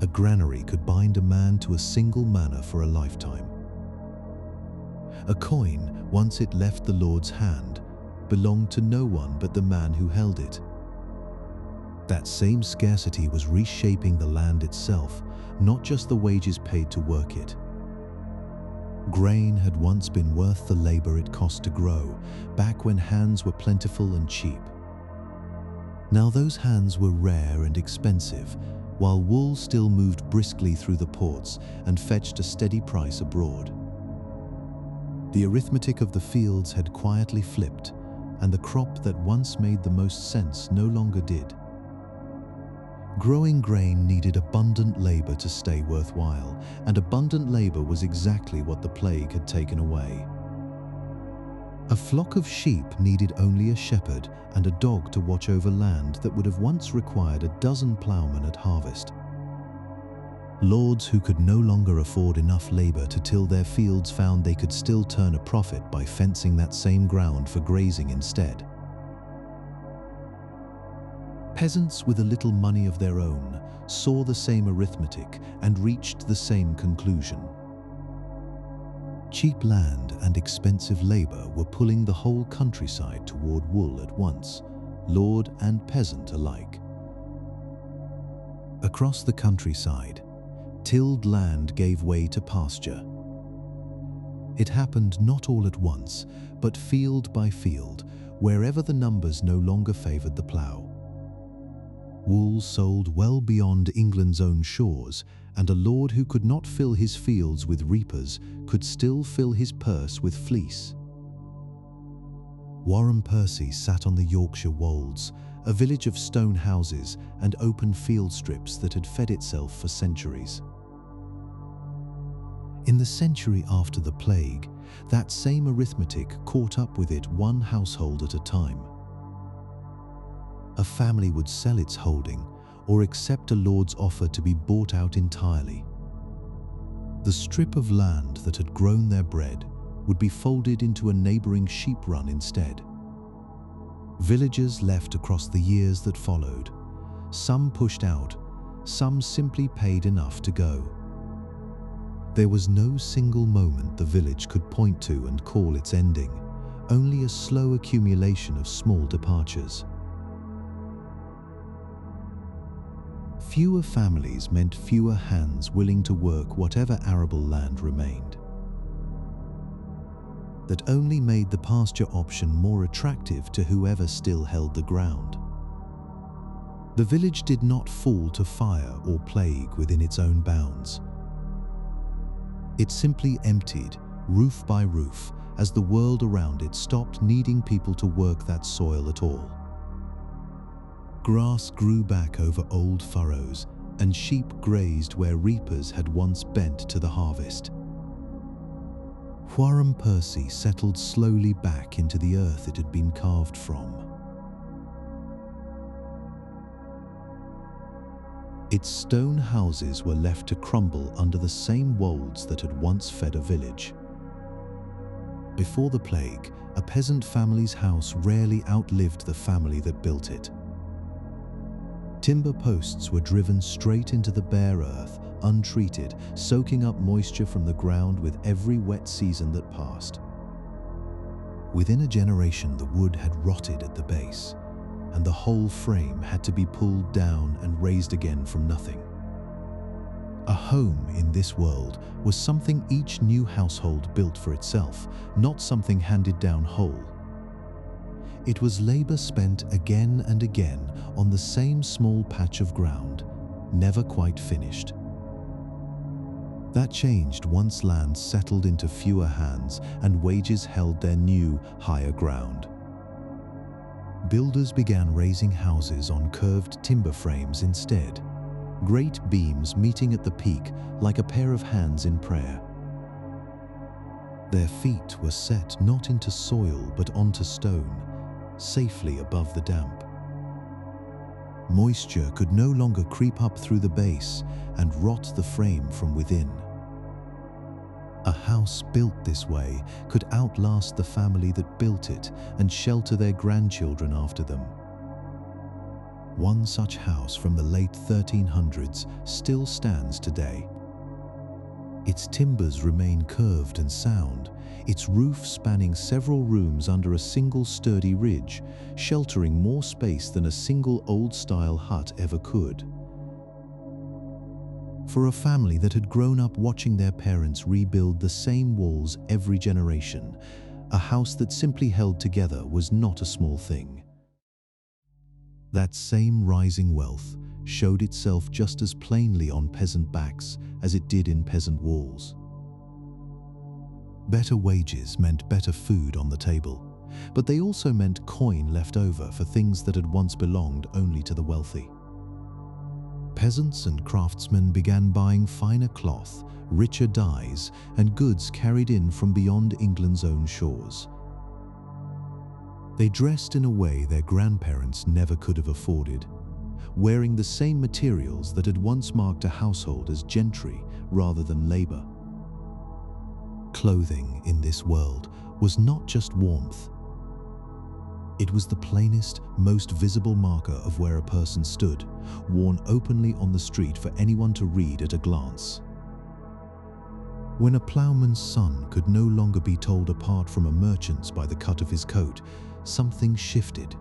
A granary could bind a man to a single manor for a lifetime. A coin, once it left the Lord's hand, belonged to no one but the man who held it. That same scarcity was reshaping the land itself, not just the wages paid to work it. Grain had once been worth the labor it cost to grow, back when hands were plentiful and cheap. Now those hands were rare and expensive, while wool still moved briskly through the ports and fetched a steady price abroad. The arithmetic of the fields had quietly flipped, and the crop that once made the most sense no longer did. Growing grain needed abundant labor to stay worthwhile, and abundant labor was exactly what the plague had taken away. A flock of sheep needed only a shepherd and a dog to watch over land that would have once required a dozen plowmen at harvest. Lords who could no longer afford enough labor to till their fields found they could still turn a profit by fencing that same ground for grazing instead. Peasants with a little money of their own saw the same arithmetic and reached the same conclusion. Cheap land and expensive labor were pulling the whole countryside toward wool at once, lord and peasant alike. Across the countryside, tilled land gave way to pasture. It happened not all at once, but field by field, wherever the numbers no longer favored the plough. Wool sold well beyond England's own shores, and a lord who could not fill his fields with reapers could still fill his purse with fleece. Warren Percy sat on the Yorkshire wolds, a village of stone houses and open field strips that had fed itself for centuries. In the century after the plague, that same arithmetic caught up with it one household at a time. A family would sell its holding or accept a lord's offer to be bought out entirely. The strip of land that had grown their bread would be folded into a neighboring sheep run instead. Villagers left across the years that followed. Some pushed out, some simply paid enough to go. There was no single moment the village could point to and call its ending, only a slow accumulation of small departures. Fewer families meant fewer hands willing to work whatever arable land remained. That only made the pasture option more attractive to whoever still held the ground. The village did not fall to fire or plague within its own bounds. It simply emptied, roof by roof, as the world around it stopped needing people to work that soil at all. Grass grew back over old furrows, and sheep grazed where reapers had once bent to the harvest. Warren Percy settled slowly back into the earth it had been carved from. Its stone houses were left to crumble under the same wolds that had once fed a village. Before the plague, a peasant family's house rarely outlived the family that built it. Timber posts were driven straight into the bare earth, untreated, soaking up moisture from the ground with every wet season that passed. Within a generation, the wood had rotted at the base, and the whole frame had to be pulled down and raised again from nothing. A home in this world was something each new household built for itself, not something handed down whole. It was labor spent again and again on the same small patch of ground, never quite finished. That changed once land settled into fewer hands and wages held their new, higher ground. Builders began raising houses on curved timber frames instead, great beams meeting at the peak like a pair of hands in prayer. Their feet were set not into soil but onto stone, safely above the damp. Moisture could no longer creep up through the base and rot the frame from within. A house built this way could outlast the family that built it and shelter their grandchildren after them. One such house from the late 1300s still stands today. Its timbers remain curved and sound, its roof spanning several rooms under a single sturdy ridge, sheltering more space than a single old-style hut ever could. For a family that had grown up watching their parents rebuild the same walls every generation, a house that simply held together was not a small thing. That same rising wealth showed itself just as plainly on peasant backs as it did in peasant walls. Better wages meant better food on the table, but they also meant coin left over for things that had once belonged only to the wealthy. Peasants and craftsmen began buying finer cloth, richer dyes, and goods carried in from beyond England's own shores. They dressed in a way their grandparents never could have afforded, wearing the same materials that had once marked a household as gentry rather than labor. Clothing in this world was not just warmth. It was the plainest, most visible marker of where a person stood, worn openly on the street for anyone to read at a glance. When a ploughman's son could no longer be told apart from a merchant's by the cut of his coat, something shifted.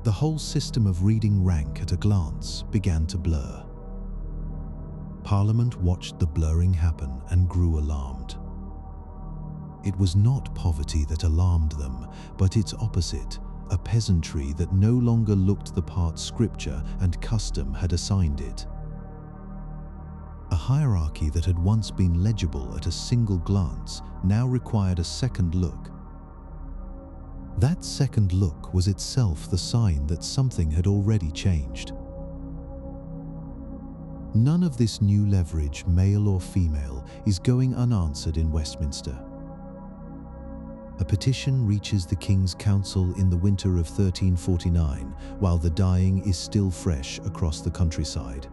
The whole system of reading rank at a glance began to blur. Parliament watched the blurring happen and grew alarmed. It was not poverty that alarmed them, but its opposite, a peasantry that no longer looked the part scripture and custom had assigned it. A hierarchy that had once been legible at a single glance now required a second look. That second look was itself the sign that something had already changed. None of this new leverage, male or female, is going unanswered in Westminster. A petition reaches the King's Council in the winter of 1349, while the dying is still fresh across the countryside.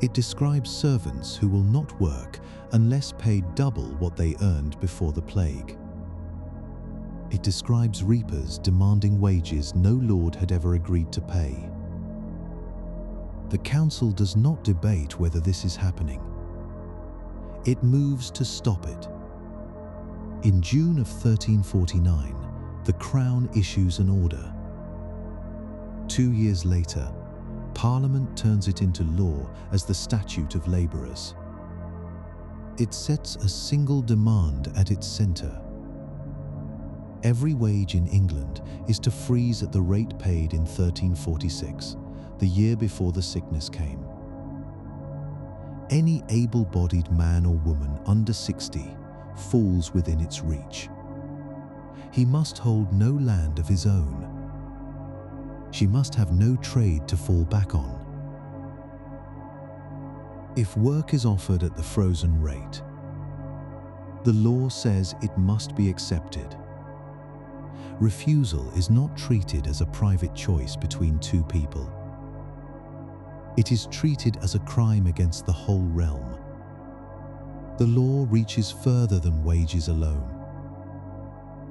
It describes servants who will not work unless paid double what they earned before the plague. It describes reapers demanding wages no lord had ever agreed to pay. The council does not debate whether this is happening. It moves to stop it. In June of 1349, the Crown issues an order. 2 years later, Parliament turns it into law as the Statute of Labourers. It sets a single demand at its centre. Every wage in England is to freeze at the rate paid in 1346, the year before the sickness came. Any able-bodied man or woman under 60 falls within its reach. He must hold no land of his own. She must have no trade to fall back on. If work is offered at the frozen rate, the law says it must be accepted. Refusal is not treated as a private choice between two people. It is treated as a crime against the whole realm. The law reaches further than wages alone.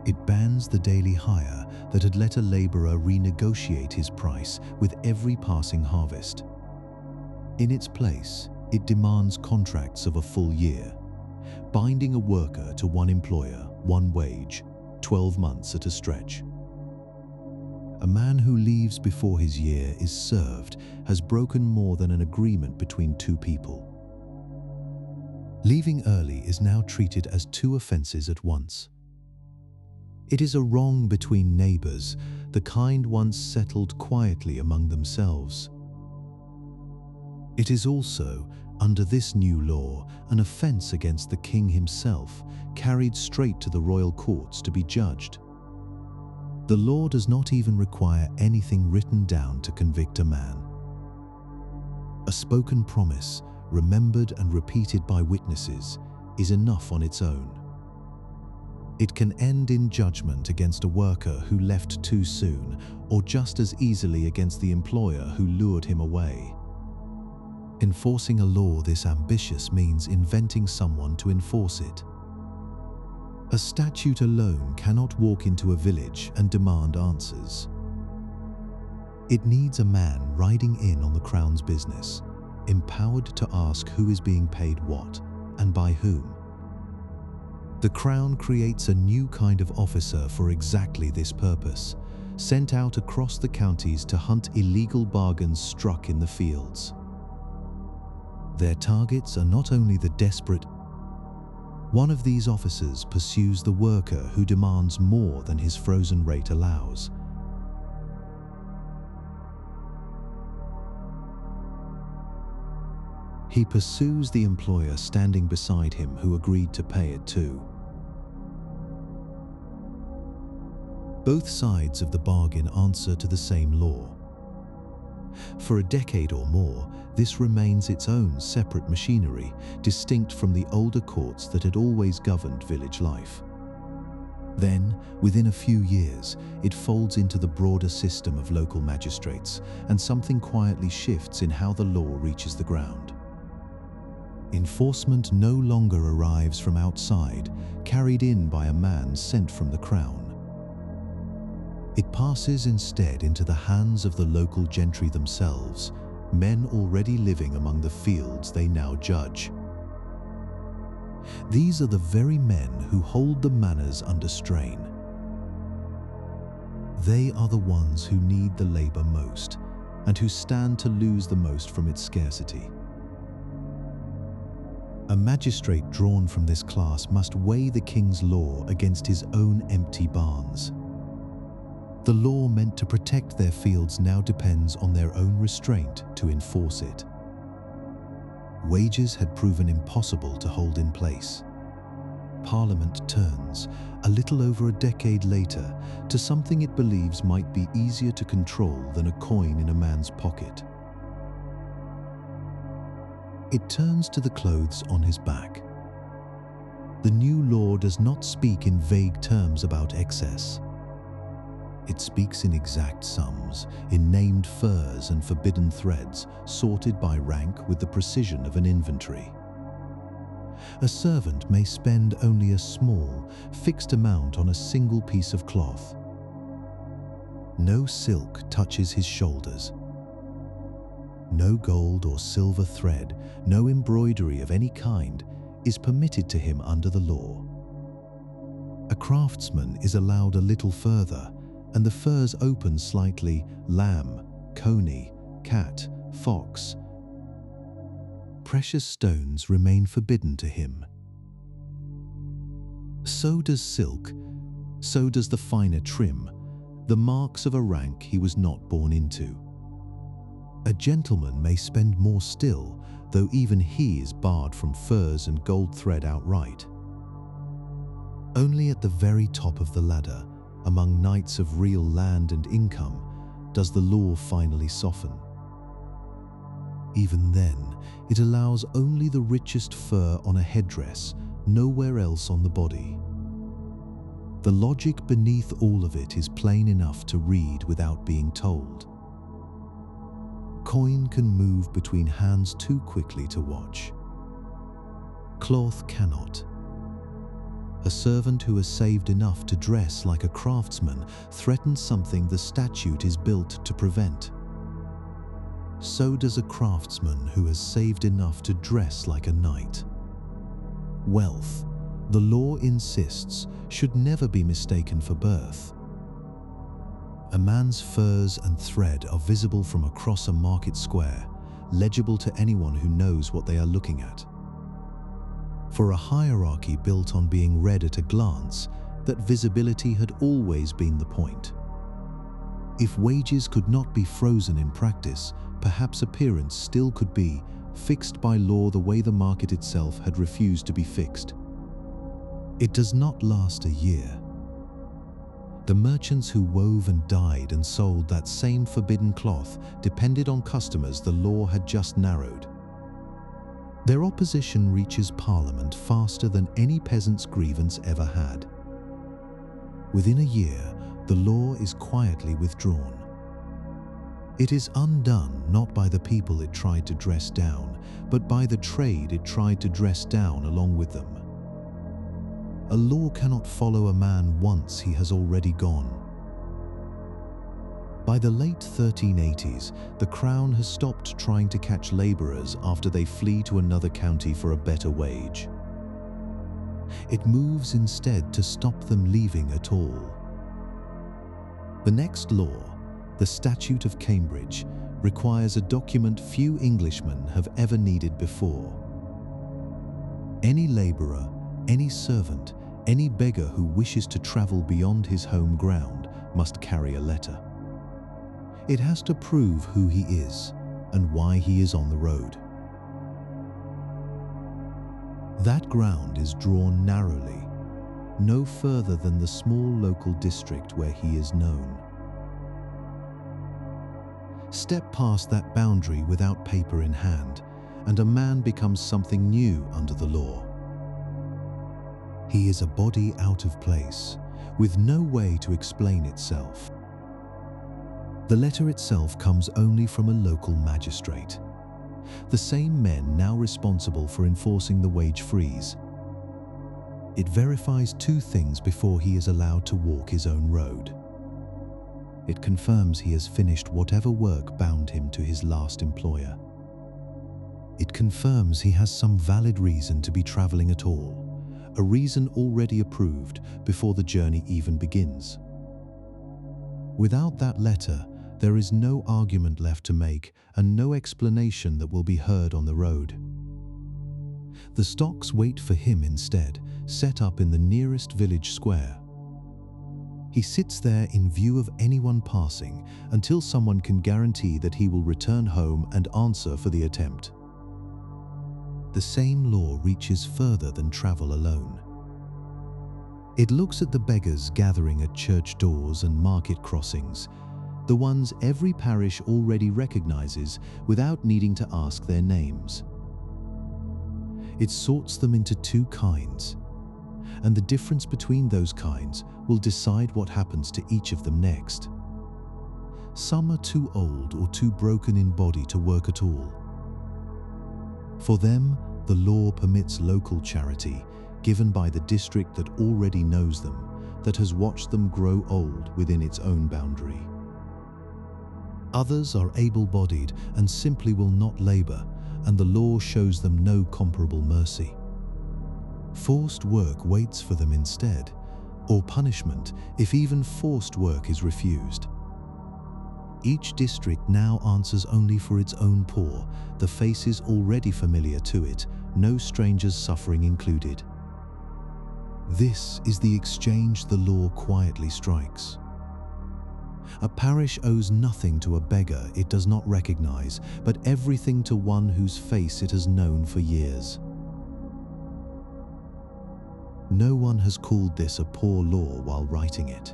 It bans the daily hire that had let a labourer renegotiate his price with every passing harvest. In its place, it demands contracts of a full year, binding a worker to one employer, one wage, 12 months at a stretch. A man who leaves before his year is served has broken more than an agreement between two people. Leaving early is now treated as two offences at once. It is a wrong between neighbours, the kind once settled quietly among themselves. It is also, under this new law, an offence against the king himself, carried straight to the royal courts to be judged. The law does not even require anything written down to convict a man. A spoken promise, remembered and repeated by witnesses, is enough on its own. It can end in judgment against a worker who left too soon, or just as easily against the employer who lured him away. Enforcing a law this ambitious means inventing someone to enforce it. A statute alone cannot walk into a village and demand answers. It needs a man riding in on the Crown's business, empowered to ask who is being paid what and by whom. The Crown creates a new kind of officer for exactly this purpose, sent out across the counties to hunt illegal bargains struck in the fields. Their targets are not only the desperate. One of these officers pursues the worker who demands more than his frozen rate allows. He pursues the employer standing beside him who agreed to pay it too. Both sides of the bargain answer to the same law. For a decade or more, this remains its own separate machinery, distinct from the older courts that had always governed village life. Then, within a few years, it folds into the broader system of local magistrates, and something quietly shifts in how the law reaches the ground. Enforcement no longer arrives from outside, carried in by a man sent from the Crown. It passes instead into the hands of the local gentry themselves, men already living among the fields they now judge. These are the very men who hold the manors under strain. They are the ones who need the labor most, and who stand to lose the most from its scarcity. A magistrate drawn from this class must weigh the king's law against his own empty barns. The law meant to protect their fields now depends on their own restraint to enforce it. Wages had proven impossible to hold in place. Parliament turns, a little over a decade later, to something it believes might be easier to control than a coin in a man's pocket. It turns to the clothes on his back. The new law does not speak in vague terms about excess. It speaks in exact sums, in named furs and forbidden threads, sorted by rank with the precision of an inventory. A servant may spend only a small, fixed amount on a single piece of cloth. No silk touches his shoulders. No gold or silver thread, no embroidery of any kind is permitted to him under the law. A craftsman is allowed a little further, and the furs open slightly: lamb, coney, cat, fox. Precious stones remain forbidden to him. So does silk, so does the finer trim, the marks of a rank he was not born into. A gentleman may spend more still, though even he is barred from furs and gold thread outright. Only at the very top of the ladder, among knights of real land and income, does the law finally soften. Even then, it allows only the richest fur on a headdress, nowhere else on the body. The logic beneath all of it is plain enough to read without being told. Coin can move between hands too quickly to watch. Cloth cannot. A servant who has saved enough to dress like a craftsman threatens something the statute is built to prevent. So does a craftsman who has saved enough to dress like a knight. Wealth, the law insists, should never be mistaken for birth. A man's furs and thread are visible from across a market square, legible to anyone who knows what they are looking at. For a hierarchy built on being read at a glance, that visibility had always been the point. If wages could not be frozen in practice, perhaps appearance still could be, fixed by law the way the market itself had refused to be fixed. It does not last a year. The merchants who wove and dyed and sold that same forbidden cloth depended on customers the law had just narrowed. Their opposition reaches Parliament faster than any peasant's grievance ever had. Within a year, the law is quietly withdrawn. It is undone not by the people it tried to dress down, but by the trade it tried to dress down along with them. A law cannot follow a man once he has already gone. By the late 1380s, the Crown has stopped trying to catch labourers after they flee to another county for a better wage. It moves instead to stop them leaving at all. The next law, the Statute of Cambridge, requires a document few Englishmen have ever needed before. Any labourer, any servant, any beggar who wishes to travel beyond his home ground must carry a letter. It has to prove who he is and why he is on the road. That ground is drawn narrowly, no further than the small local district where he is known. Step past that boundary without paper in hand, and a man becomes something new under the law. He is a body out of place, with no way to explain itself. The letter itself comes only from a local magistrate, the same men now responsible for enforcing the wage freeze. It verifies two things before he is allowed to walk his own road. It confirms he has finished whatever work bound him to his last employer. It confirms he has some valid reason to be travelling at all, a reason already approved before the journey even begins. Without that letter, there is no argument left to make and no explanation that will be heard on the road. The stocks wait for him instead, set up in the nearest village square. He sits there in view of anyone passing until someone can guarantee that he will return home and answer for the attempt. The same law reaches further than travel alone. It looks at the beggars gathering at church doors and market crossings, the ones every parish already recognizes without needing to ask their names. It sorts them into two kinds, and the difference between those kinds will decide what happens to each of them next. Some are too old or too broken in body to work at all. For them, the law permits local charity, given by the district that already knows them, that has watched them grow old within its own boundary. Others are able-bodied and simply will not labour, and the law shows them no comparable mercy. Forced work waits for them instead, or punishment if even forced work is refused. Each district now answers only for its own poor, the faces already familiar to it, no strangers suffering included. This is the exchange the law quietly strikes. A parish owes nothing to a beggar it does not recognize, but everything to one whose face it has known for years. No one has called this a poor law while writing it.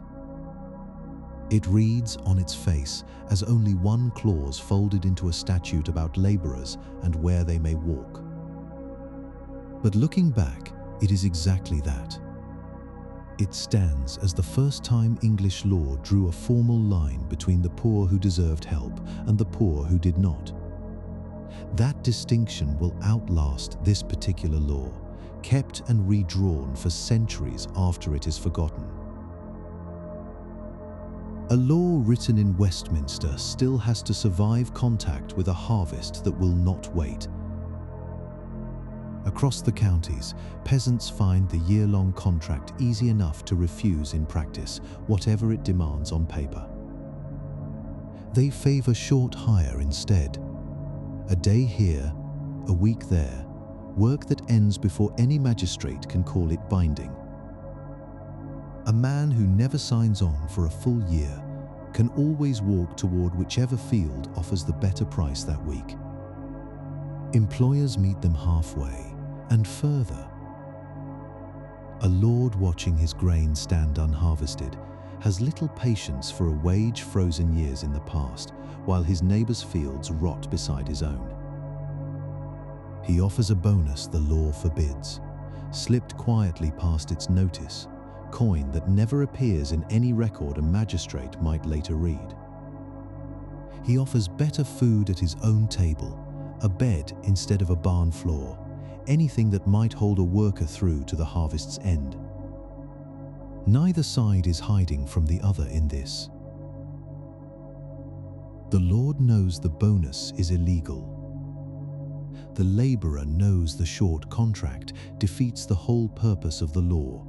It reads on its face as only one clause folded into a statute about labourers and where they may walk. But looking back, it is exactly that. It stands as the first time English law drew a formal line between the poor who deserved help and the poor who did not. That distinction will outlast this particular law, kept and redrawn for centuries after it is forgotten. A law written in Westminster still has to survive contact with a harvest that will not wait. Across the counties, peasants find the year-long contract easy enough to refuse in practice, whatever it demands on paper. They favour short hire instead. A day here, a week there, work that ends before any magistrate can call it binding. A man who never signs on for a full year can always walk toward whichever field offers the better price that week. Employers meet them halfway and further. A lord watching his grain stand unharvested has little patience for a wage frozen years in the past, while his neighbour's fields rot beside his own. He offers a bonus the law forbids, slipped quietly past its notice, coin that never appears in any record a magistrate might later read. He offers better food at his own table, a bed instead of a barn floor, anything that might hold a worker through to the harvest's end. Neither side is hiding from the other in this. The Lord knows the bonus is illegal. The laborer knows the short contract defeats the whole purpose of the law.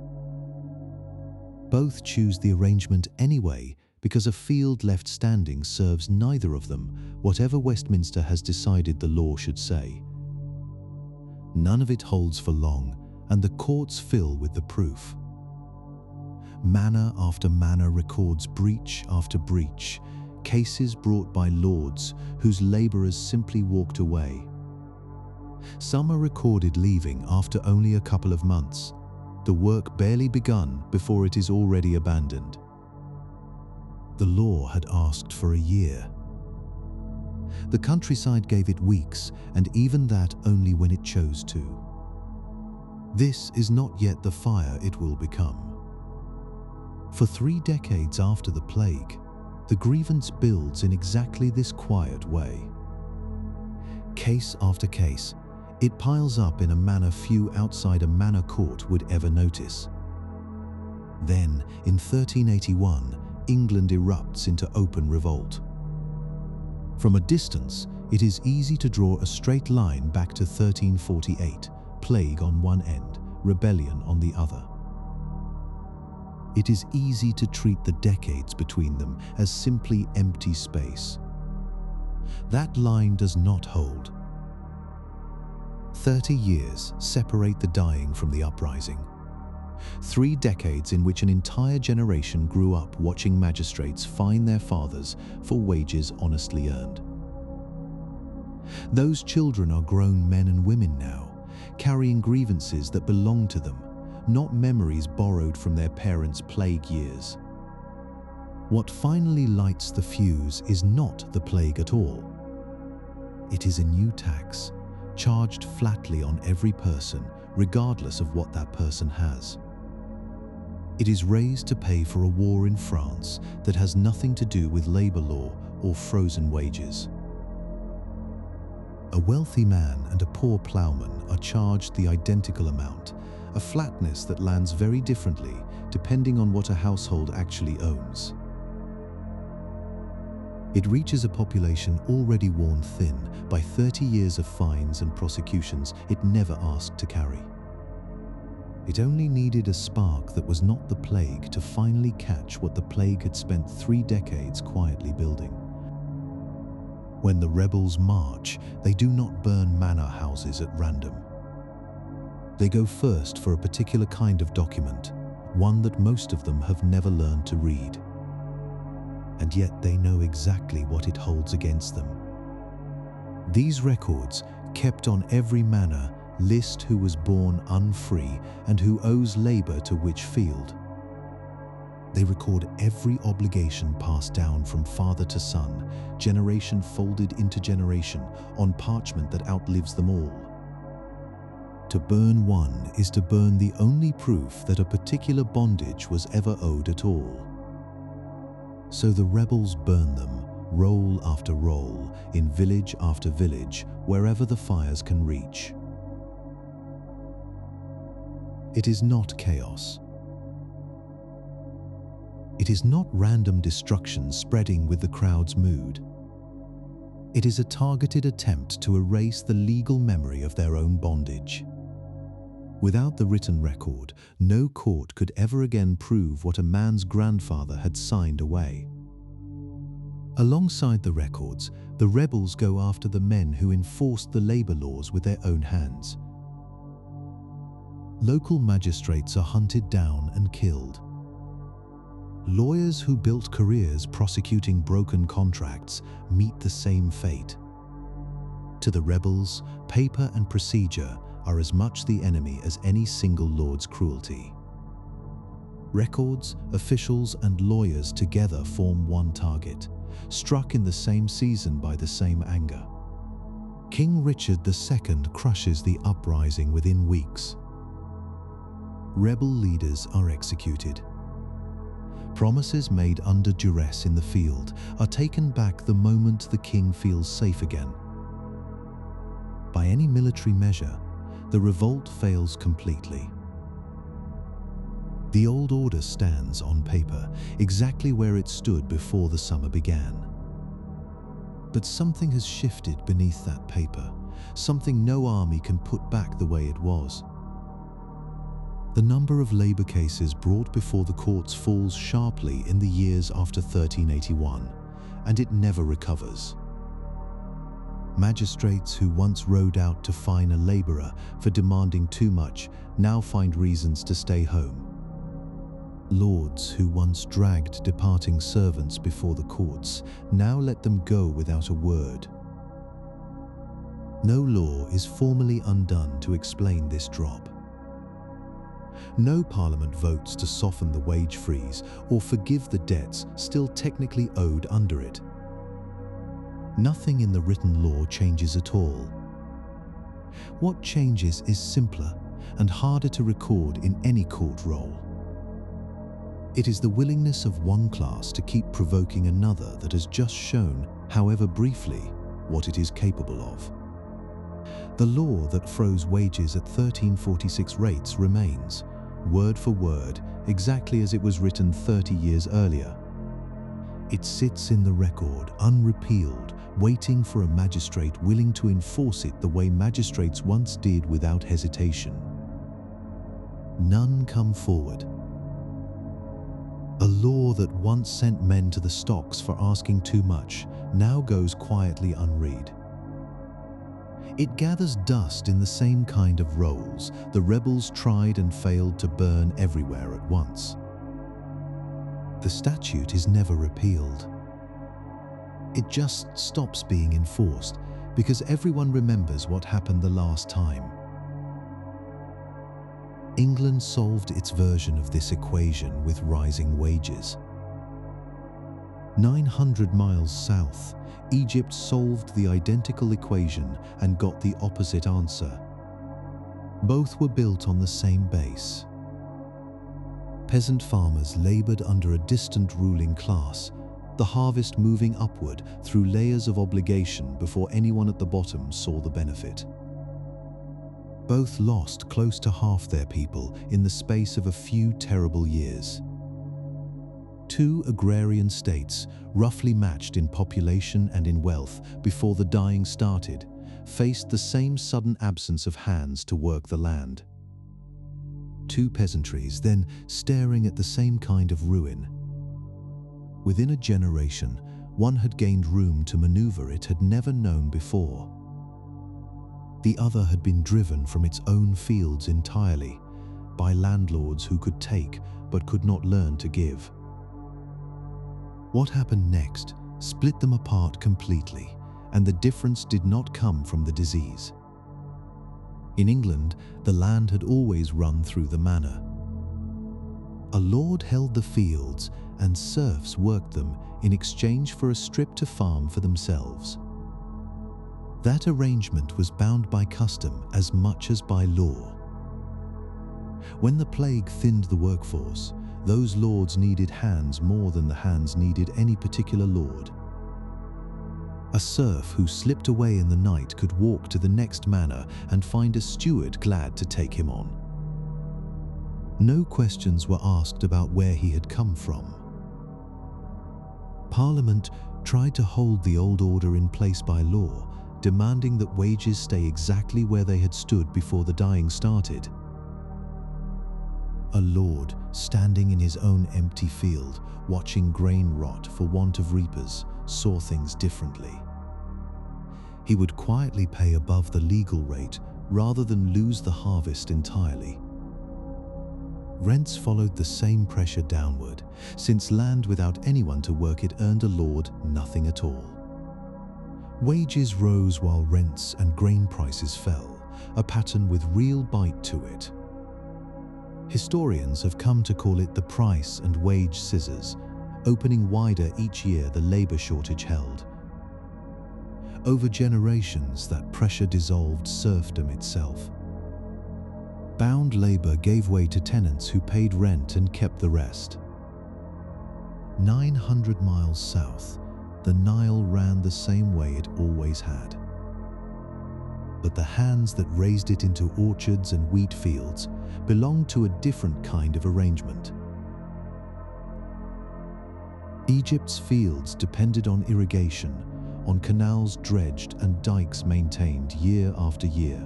Both choose the arrangement anyway because a field left standing serves neither of them, whatever Westminster has decided the law should say. None of it holds for long, and the courts fill with the proof. Manor after manor records breach after breach, cases brought by lords whose labourers simply walked away. Some are recorded leaving after only a couple of months, the work barely begun before it is already abandoned. The law had asked for a year. The countryside gave it weeks, and even that only when it chose to. This is not yet the fire it will become. For 3 decades after the plague, the grievance builds in exactly this quiet way. Case after case, it piles up in a manner few outside a manor court would ever notice. Then, in 1381, England erupts into open revolt. From a distance, it is easy to draw a straight line back to 1348, plague on one end, rebellion on the other. It is easy to treat the decades between them as simply empty space. That line does not hold. 30 years separate the dying from the uprising. 3 decades in which an entire generation grew up watching magistrates fine their fathers for wages honestly earned. Those children are grown men and women now, carrying grievances that belong to them, not memories borrowed from their parents' plague years. What finally lights the fuse is not the plague at all. It is a new tax, charged flatly on every person, regardless of what that person has. It is raised to pay for a war in France that has nothing to do with labor law or frozen wages. A wealthy man and a poor ploughman are charged the identical amount, a flatness that lands very differently depending on what a household actually owns. It reaches a population already worn thin by 30 years of fines and prosecutions it never asked to carry. It only needed a spark that was not the plague to finally catch what the plague had spent 3 decades quietly building. When the rebels march, they do not burn manor houses at random. They go first for a particular kind of document, one that most of them have never learned to read. And yet they know exactly what it holds against them. These records, kept on every manor, list who was born unfree and who owes labor to which field. They record every obligation passed down from father to son, generation folded into generation, on parchment that outlives them all. To burn one is to burn the only proof that a particular bondage was ever owed at all. So the rebels burn them, roll after roll, in village after village, wherever the fires can reach. It is not chaos. It is not random destruction spreading with the crowd's mood. It is a targeted attempt to erase the legal memory of their own bondage. Without the written record, no court could ever again prove what a man's grandfather had signed away. Alongside the records, the rebels go after the men who enforced the labor laws with their own hands. Local magistrates are hunted down and killed. Lawyers who built careers prosecuting broken contracts meet the same fate. To the rebels, paper and procedure are as much the enemy as any single lord's cruelty. Records, officials, and lawyers together form one target, struck in the same season by the same anger. King Richard II crushes the uprising within weeks. Rebel leaders are executed. Promises made under duress in the field are taken back the moment the king feels safe again. By any military measure, the revolt fails completely. The old order stands on paper exactly where it stood before the summer began. But something has shifted beneath that paper, something no army can put back the way it was. The number of labor cases brought before the courts falls sharply in the years after 1381, and it never recovers. Magistrates who once rode out to fine a laborer for demanding too much now find reasons to stay home. Lords who once dragged departing servants before the courts now let them go without a word. No law is formally undone to explain this drop. No parliament votes to soften the wage freeze or forgive the debts still technically owed under it. Nothing in the written law changes at all. What changes is simpler and harder to record in any court roll. It is the willingness of one class to keep provoking another that has just shown, however briefly, what it is capable of. The law that froze wages at 1346 rates remains, word for word, exactly as it was written 30 years earlier. It sits in the record, unrepealed, waiting for a magistrate willing to enforce it the way magistrates once did without hesitation. None come forward. A law that once sent men to the stocks for asking too much now goes quietly unread. It gathers dust in the same kind of rolls the rebels tried and failed to burn everywhere at once. The statute is never repealed. It just stops being enforced because everyone remembers what happened the last time. England solved its version of this equation with rising wages. 900 miles south, Egypt solved the identical equation and got the opposite answer. Both were built on the same base. Peasant farmers labored under a distant ruling class, the harvest moving upward through layers of obligation before anyone at the bottom saw the benefit. Both lost close to half their people in the space of a few terrible years. Two agrarian states, roughly matched in population and in wealth before the dying started, faced the same sudden absence of hands to work the land. Two peasantries then staring at the same kind of ruin. Within a generation, one had gained room to maneuver it had never known before. The other had been driven from its own fields entirely, by landlords who could take but could not learn to give. What happened next split them apart completely, and the difference did not come from the disease. In England, the land had always run through the manor. A lord held the fields, and serfs worked them in exchange for a strip to farm for themselves. That arrangement was bound by custom as much as by law. When the plague thinned the workforce, those lords needed hands more than the hands needed any particular lord. A serf who slipped away in the night could walk to the next manor and find a steward glad to take him on. No questions were asked about where he had come from. Parliament tried to hold the old order in place by law, demanding that wages stay exactly where they had stood before the dying started. A lord, standing in his own empty field, watching grain rot for want of reapers, saw things differently. He would quietly pay above the legal rate rather than lose the harvest entirely. Rents followed the same pressure downward, since land without anyone to work it earned a lord nothing at all. Wages rose while rents and grain prices fell, a pattern with real bite to it. Historians have come to call it the price and wage scissors, opening wider each year the labor shortage held. Over generations, that pressure dissolved serfdom itself. Bound labor gave way to tenants who paid rent and kept the rest. 900 miles south, the Nile ran the same way it always had. But the hands that raised it into orchards and wheat fields belonged to a different kind of arrangement. Egypt's fields depended on irrigation, on canals dredged and dikes maintained year after year.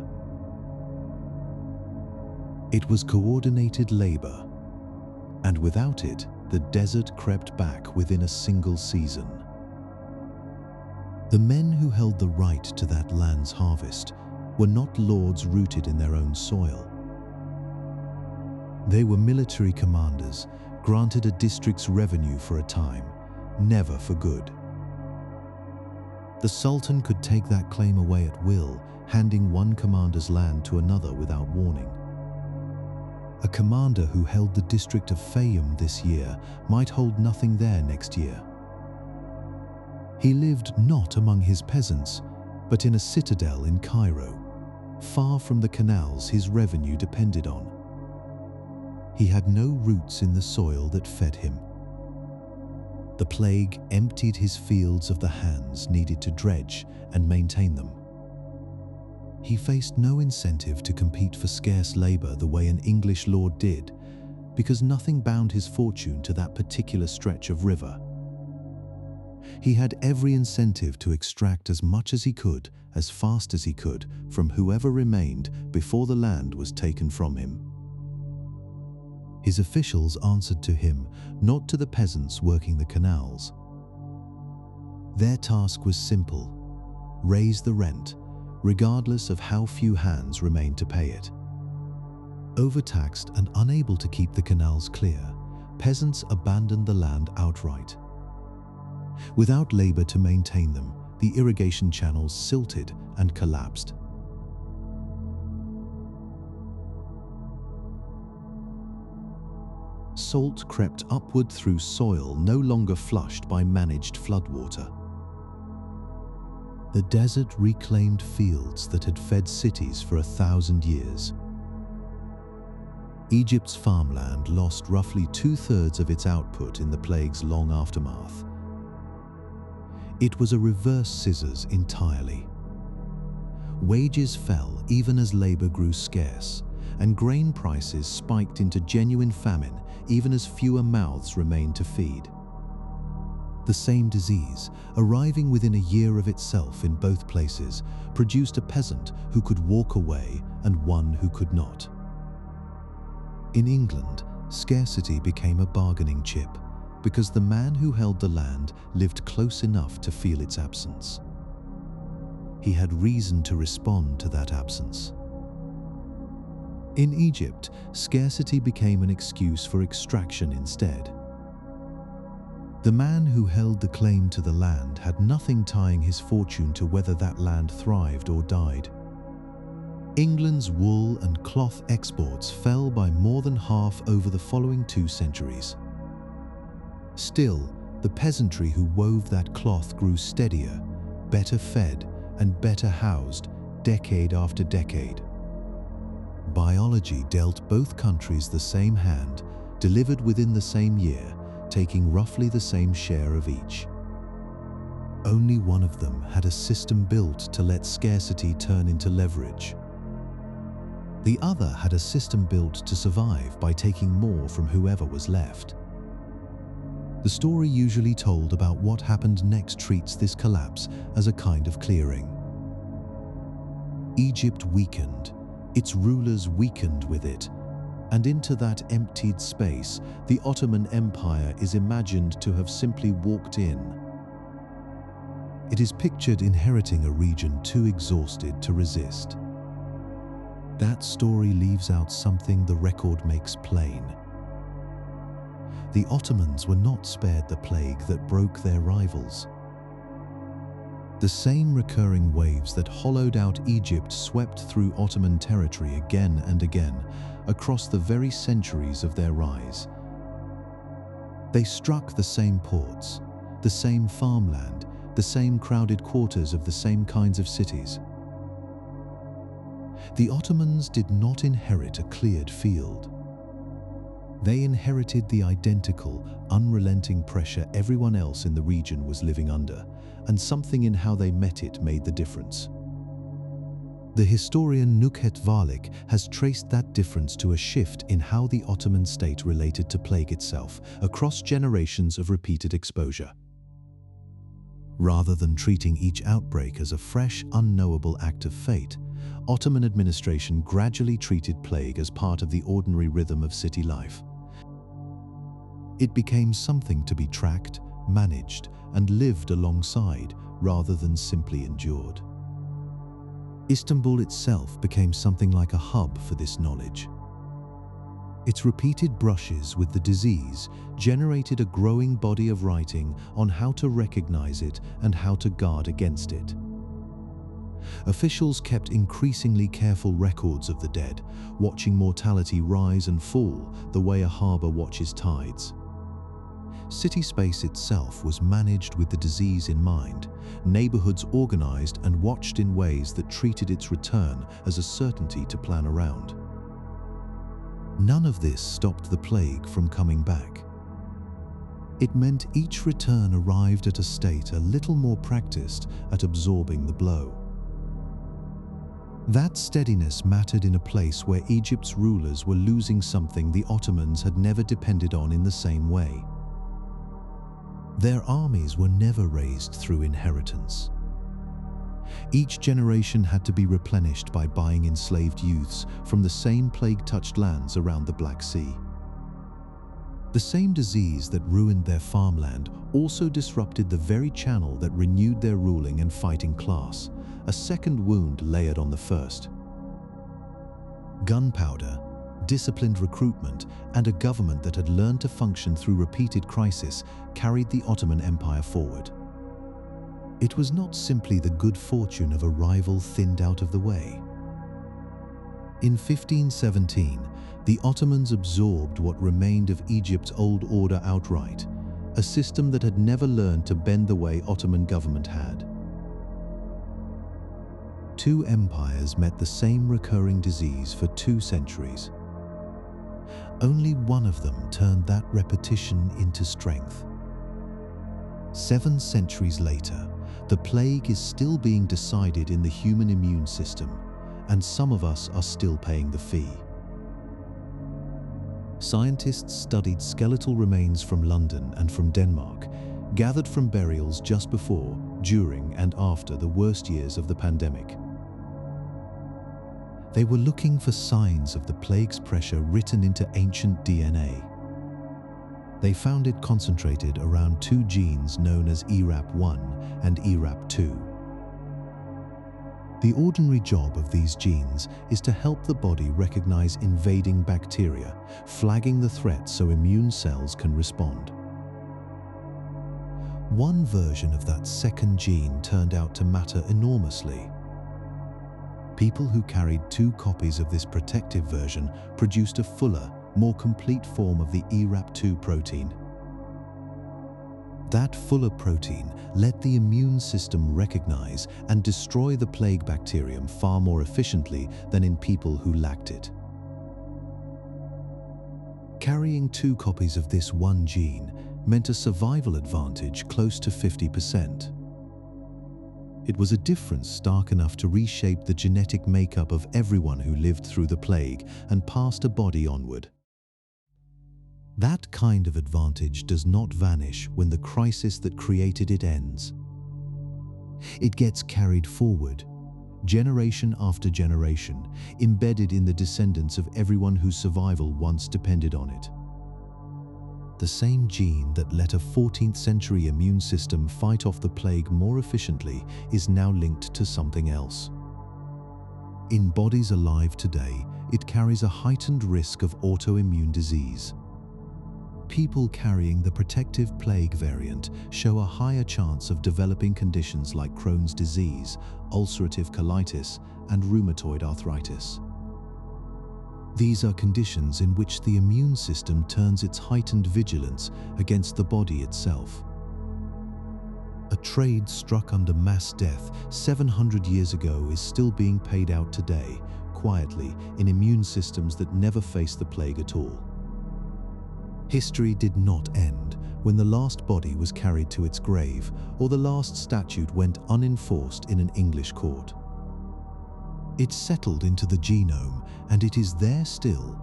It was coordinated labor, and without it, the desert crept back within a single season. The men who held the right to that land's harvest were not lords rooted in their own soil. They were military commanders, granted a district's revenue for a time, never for good. The Sultan could take that claim away at will, handing one commander's land to another without warning. A commander who held the district of Fayum this year might hold nothing there next year. He lived not among his peasants, but in a citadel in Cairo, far from the canals his revenue depended on. He had no roots in the soil that fed him. The plague emptied his fields of the hands needed to dredge and maintain them. He faced no incentive to compete for scarce labor the way an English lord did, because nothing bound his fortune to that particular stretch of river. He had every incentive to extract as much as he could, as fast as he could, from whoever remained before the land was taken from him. His officials answered to him, not to the peasants working the canals. Their task was simple: raise the rent, regardless of how few hands remained to pay it. Overtaxed and unable to keep the canals clear, peasants abandoned the land outright. Without labor to maintain them, the irrigation channels silted and collapsed. Salt crept upward through soil no longer flushed by managed floodwater. The desert reclaimed fields that had fed cities for 1,000 years. Egypt's farmland lost roughly 2/3 of its output in the plague's long aftermath. It was a reverse scissors entirely. Wages fell even as labor grew scarce, and grain prices spiked into genuine famine even as fewer mouths remained to feed. The same disease, arriving within a year of itself in both places, produced a peasant who could walk away and one who could not. In England, scarcity became a bargaining chip, because the man who held the land lived close enough to feel its absence. He had reason to respond to that absence. In Egypt, scarcity became an excuse for extraction instead. The man who held the claim to the land had nothing tying his fortune to whether that land thrived or died. England's wool and cloth exports fell by more than half over the following 2 centuries. Still, the peasantry who wove that cloth grew steadier, better fed, and better housed decade after decade. Biology dealt both countries the same hand, delivered within the same year, taking roughly the same share of each. Only one of them had a system built to let scarcity turn into leverage. The other had a system built to survive by taking more from whoever was left. The story usually told about what happened next treats this collapse as a kind of clearing. Egypt weakened, its rulers weakened with it, and into that emptied space, the Ottoman Empire is imagined to have simply walked in. It is pictured inheriting a region too exhausted to resist. That story leaves out something the record makes plain. The Ottomans were not spared the plague that broke their rivals. The same recurring waves that hollowed out Egypt swept through Ottoman territory again and again across the very centuries of their rise. They struck the same ports, the same farmland, the same crowded quarters of the same kinds of cities. The Ottomans did not inherit a cleared field. They inherited the identical, unrelenting pressure everyone else in the region was living under, and something in how they met it made the difference. The historian Nukhet Varlik has traced that difference to a shift in how the Ottoman state related to plague itself across generations of repeated exposure. Rather than treating each outbreak as a fresh, unknowable act of fate, Ottoman administration gradually treated plague as part of the ordinary rhythm of city life. It became something to be tracked, managed, and lived alongside, rather than simply endured. Istanbul itself became something like a hub for this knowledge. Its repeated brushes with the disease generated a growing body of writing on how to recognize it and how to guard against it. Officials kept increasingly careful records of the dead, watching mortality rise and fall the way a harbor watches tides. City space itself was managed with the disease in mind, neighborhoods organized and watched in ways that treated its return as a certainty to plan around. None of this stopped the plague from coming back. It meant each return arrived at a state a little more practiced at absorbing the blow. That steadiness mattered in a place where Egypt's rulers were losing something the Ottomans had never depended on in the same way. Their armies were never raised through inheritance. Each generation had to be replenished by buying enslaved youths from the same plague-touched lands around the Black Sea. The same disease that ruined their farmland also disrupted the very channel that renewed their ruling and fighting class, a second wound layered on the first. Gunpowder, disciplined recruitment, and a government that had learned to function through repeated crisis carried the Ottoman Empire forward. It was not simply the good fortune of a rival thinned out of the way. In 1517, the Ottomans absorbed what remained of Egypt's old order outright, a system that had never learned to bend the way Ottoman government had. Two empires met the same recurring disease for 2 centuries. Only one of them turned that repetition into strength. 7 centuries later, the plague is still being decided in the human immune system, and some of us are still paying the fee. Scientists studied skeletal remains from London and from Denmark, gathered from burials just before, during, and after the worst years of the pandemic. They were looking for signs of the plague's pressure written into ancient DNA. They found it concentrated around 2 genes known as ERAP1 and ERAP2. The ordinary job of these genes is to help the body recognize invading bacteria, flagging the threat so immune cells can respond. One version of that second gene turned out to matter enormously. People who carried 2 copies of this protective version produced a fuller, more complete form of the ERAP2 protein. That fuller protein let the immune system recognize and destroy the plague bacterium far more efficiently than in people who lacked it. Carrying 2 copies of this one gene meant a survival advantage close to 50%. It was a difference stark enough to reshape the genetic makeup of everyone who lived through the plague and passed a body onward. That kind of advantage does not vanish when the crisis that created it ends. It gets carried forward, generation after generation, embedded in the descendants of everyone whose survival once depended on it. The same gene that let a 14th century immune system fight off the plague more efficiently is now linked to something else. In bodies alive today, it carries a heightened risk of autoimmune disease. People carrying the protective plague variant show a higher chance of developing conditions like Crohn's disease, ulcerative colitis, and rheumatoid arthritis. These are conditions in which the immune system turns its heightened vigilance against the body itself. A trade struck under mass death 700 years ago is still being paid out today, quietly, in immune systems that never faced the plague at all. History did not end when the last body was carried to its grave or the last statute went unenforced in an English court. It settled into the genome, and it is there still.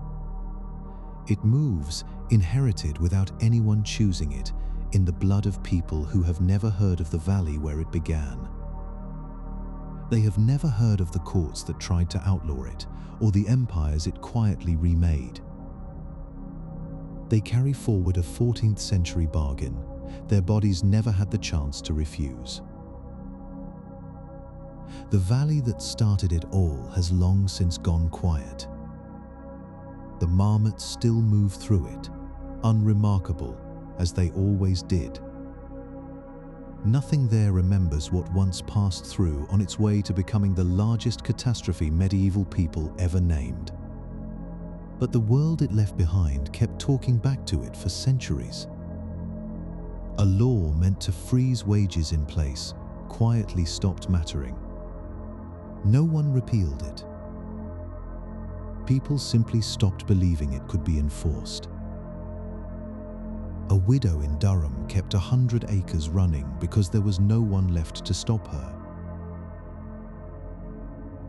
It moves, inherited without anyone choosing it, in the blood of people who have never heard of the valley where it began. They have never heard of the courts that tried to outlaw it, or the empires it quietly remade. They carry forward a 14th century bargain their bodies never had the chance to refuse. The valley that started it all has long since gone quiet. The marmots still move through it, unremarkable as they always did. Nothing there remembers what once passed through on its way to becoming the largest catastrophe medieval people ever named. But the world it left behind kept talking back to it for centuries. A law meant to freeze wages in place quietly stopped mattering. No one repealed it. People simply stopped believing it could be enforced. A widow in Durham kept 100 acres running because there was no one left to stop her.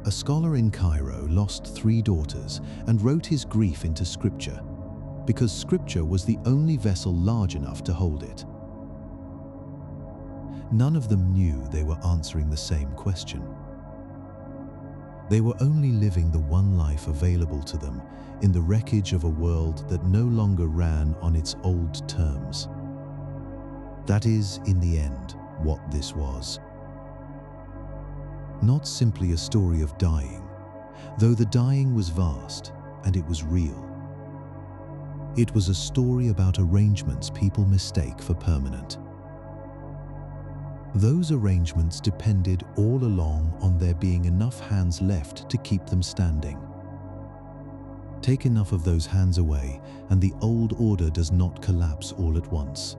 A scholar in Cairo lost 3 daughters and wrote his grief into scripture because scripture was the only vessel large enough to hold it. None of them knew they were answering the same question. They were only living the one life available to them in the wreckage of a world that no longer ran on its old terms. That is, in the end, what this was. Not simply a story of dying, though the dying was vast and it was real. It was a story about arrangements people mistake for permanent. Those arrangements depended all along on there being enough hands left to keep them standing. Take enough of those hands away, and the old order does not collapse all at once.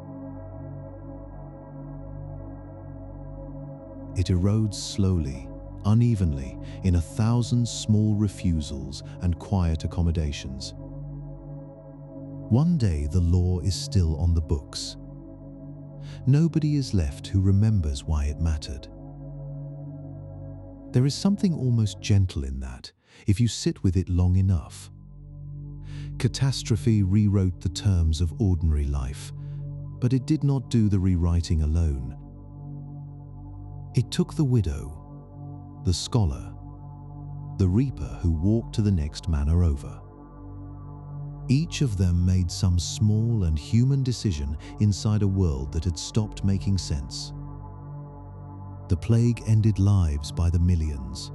It erodes slowly, unevenly, in 1,000 small refusals and quiet accommodations. One day the law is still on the books. Nobody is left who remembers why it mattered. There is something almost gentle in that, if you sit with it long enough. Catastrophe rewrote the terms of ordinary life, but it did not do the rewriting alone. It took the widow, the scholar, the reaper who walked to the next manor over. Each of them made some small and human decision inside a world that had stopped making sense. The plague ended lives by the millions.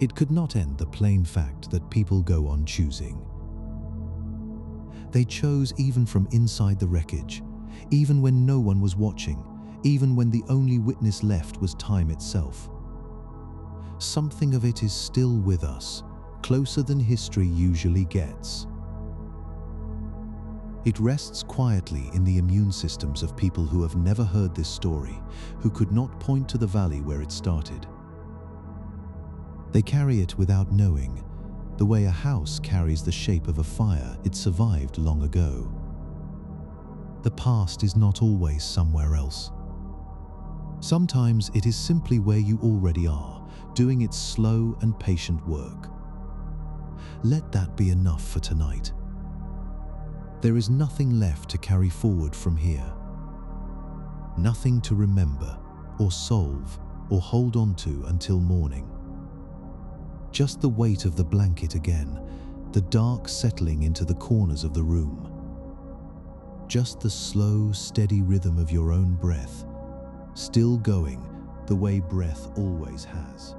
It could not end the plain fact that people go on choosing. They chose even from inside the wreckage, even when no one was watching, even when the only witness left was time itself. Something of it is still with us, closer than history usually gets. It rests quietly in the immune systems of people who have never heard this story, who could not point to the valley where it started. They carry it without knowing, the way a house carries the shape of a fire it survived long ago. The past is not always somewhere else. Sometimes it is simply where you already are, doing its slow and patient work. Let that be enough for tonight. There is nothing left to carry forward from here. Nothing to remember, or solve, or hold on to until morning. Just the weight of the blanket again, the dark settling into the corners of the room. Just the slow, steady rhythm of your own breath, still going the way breath always has.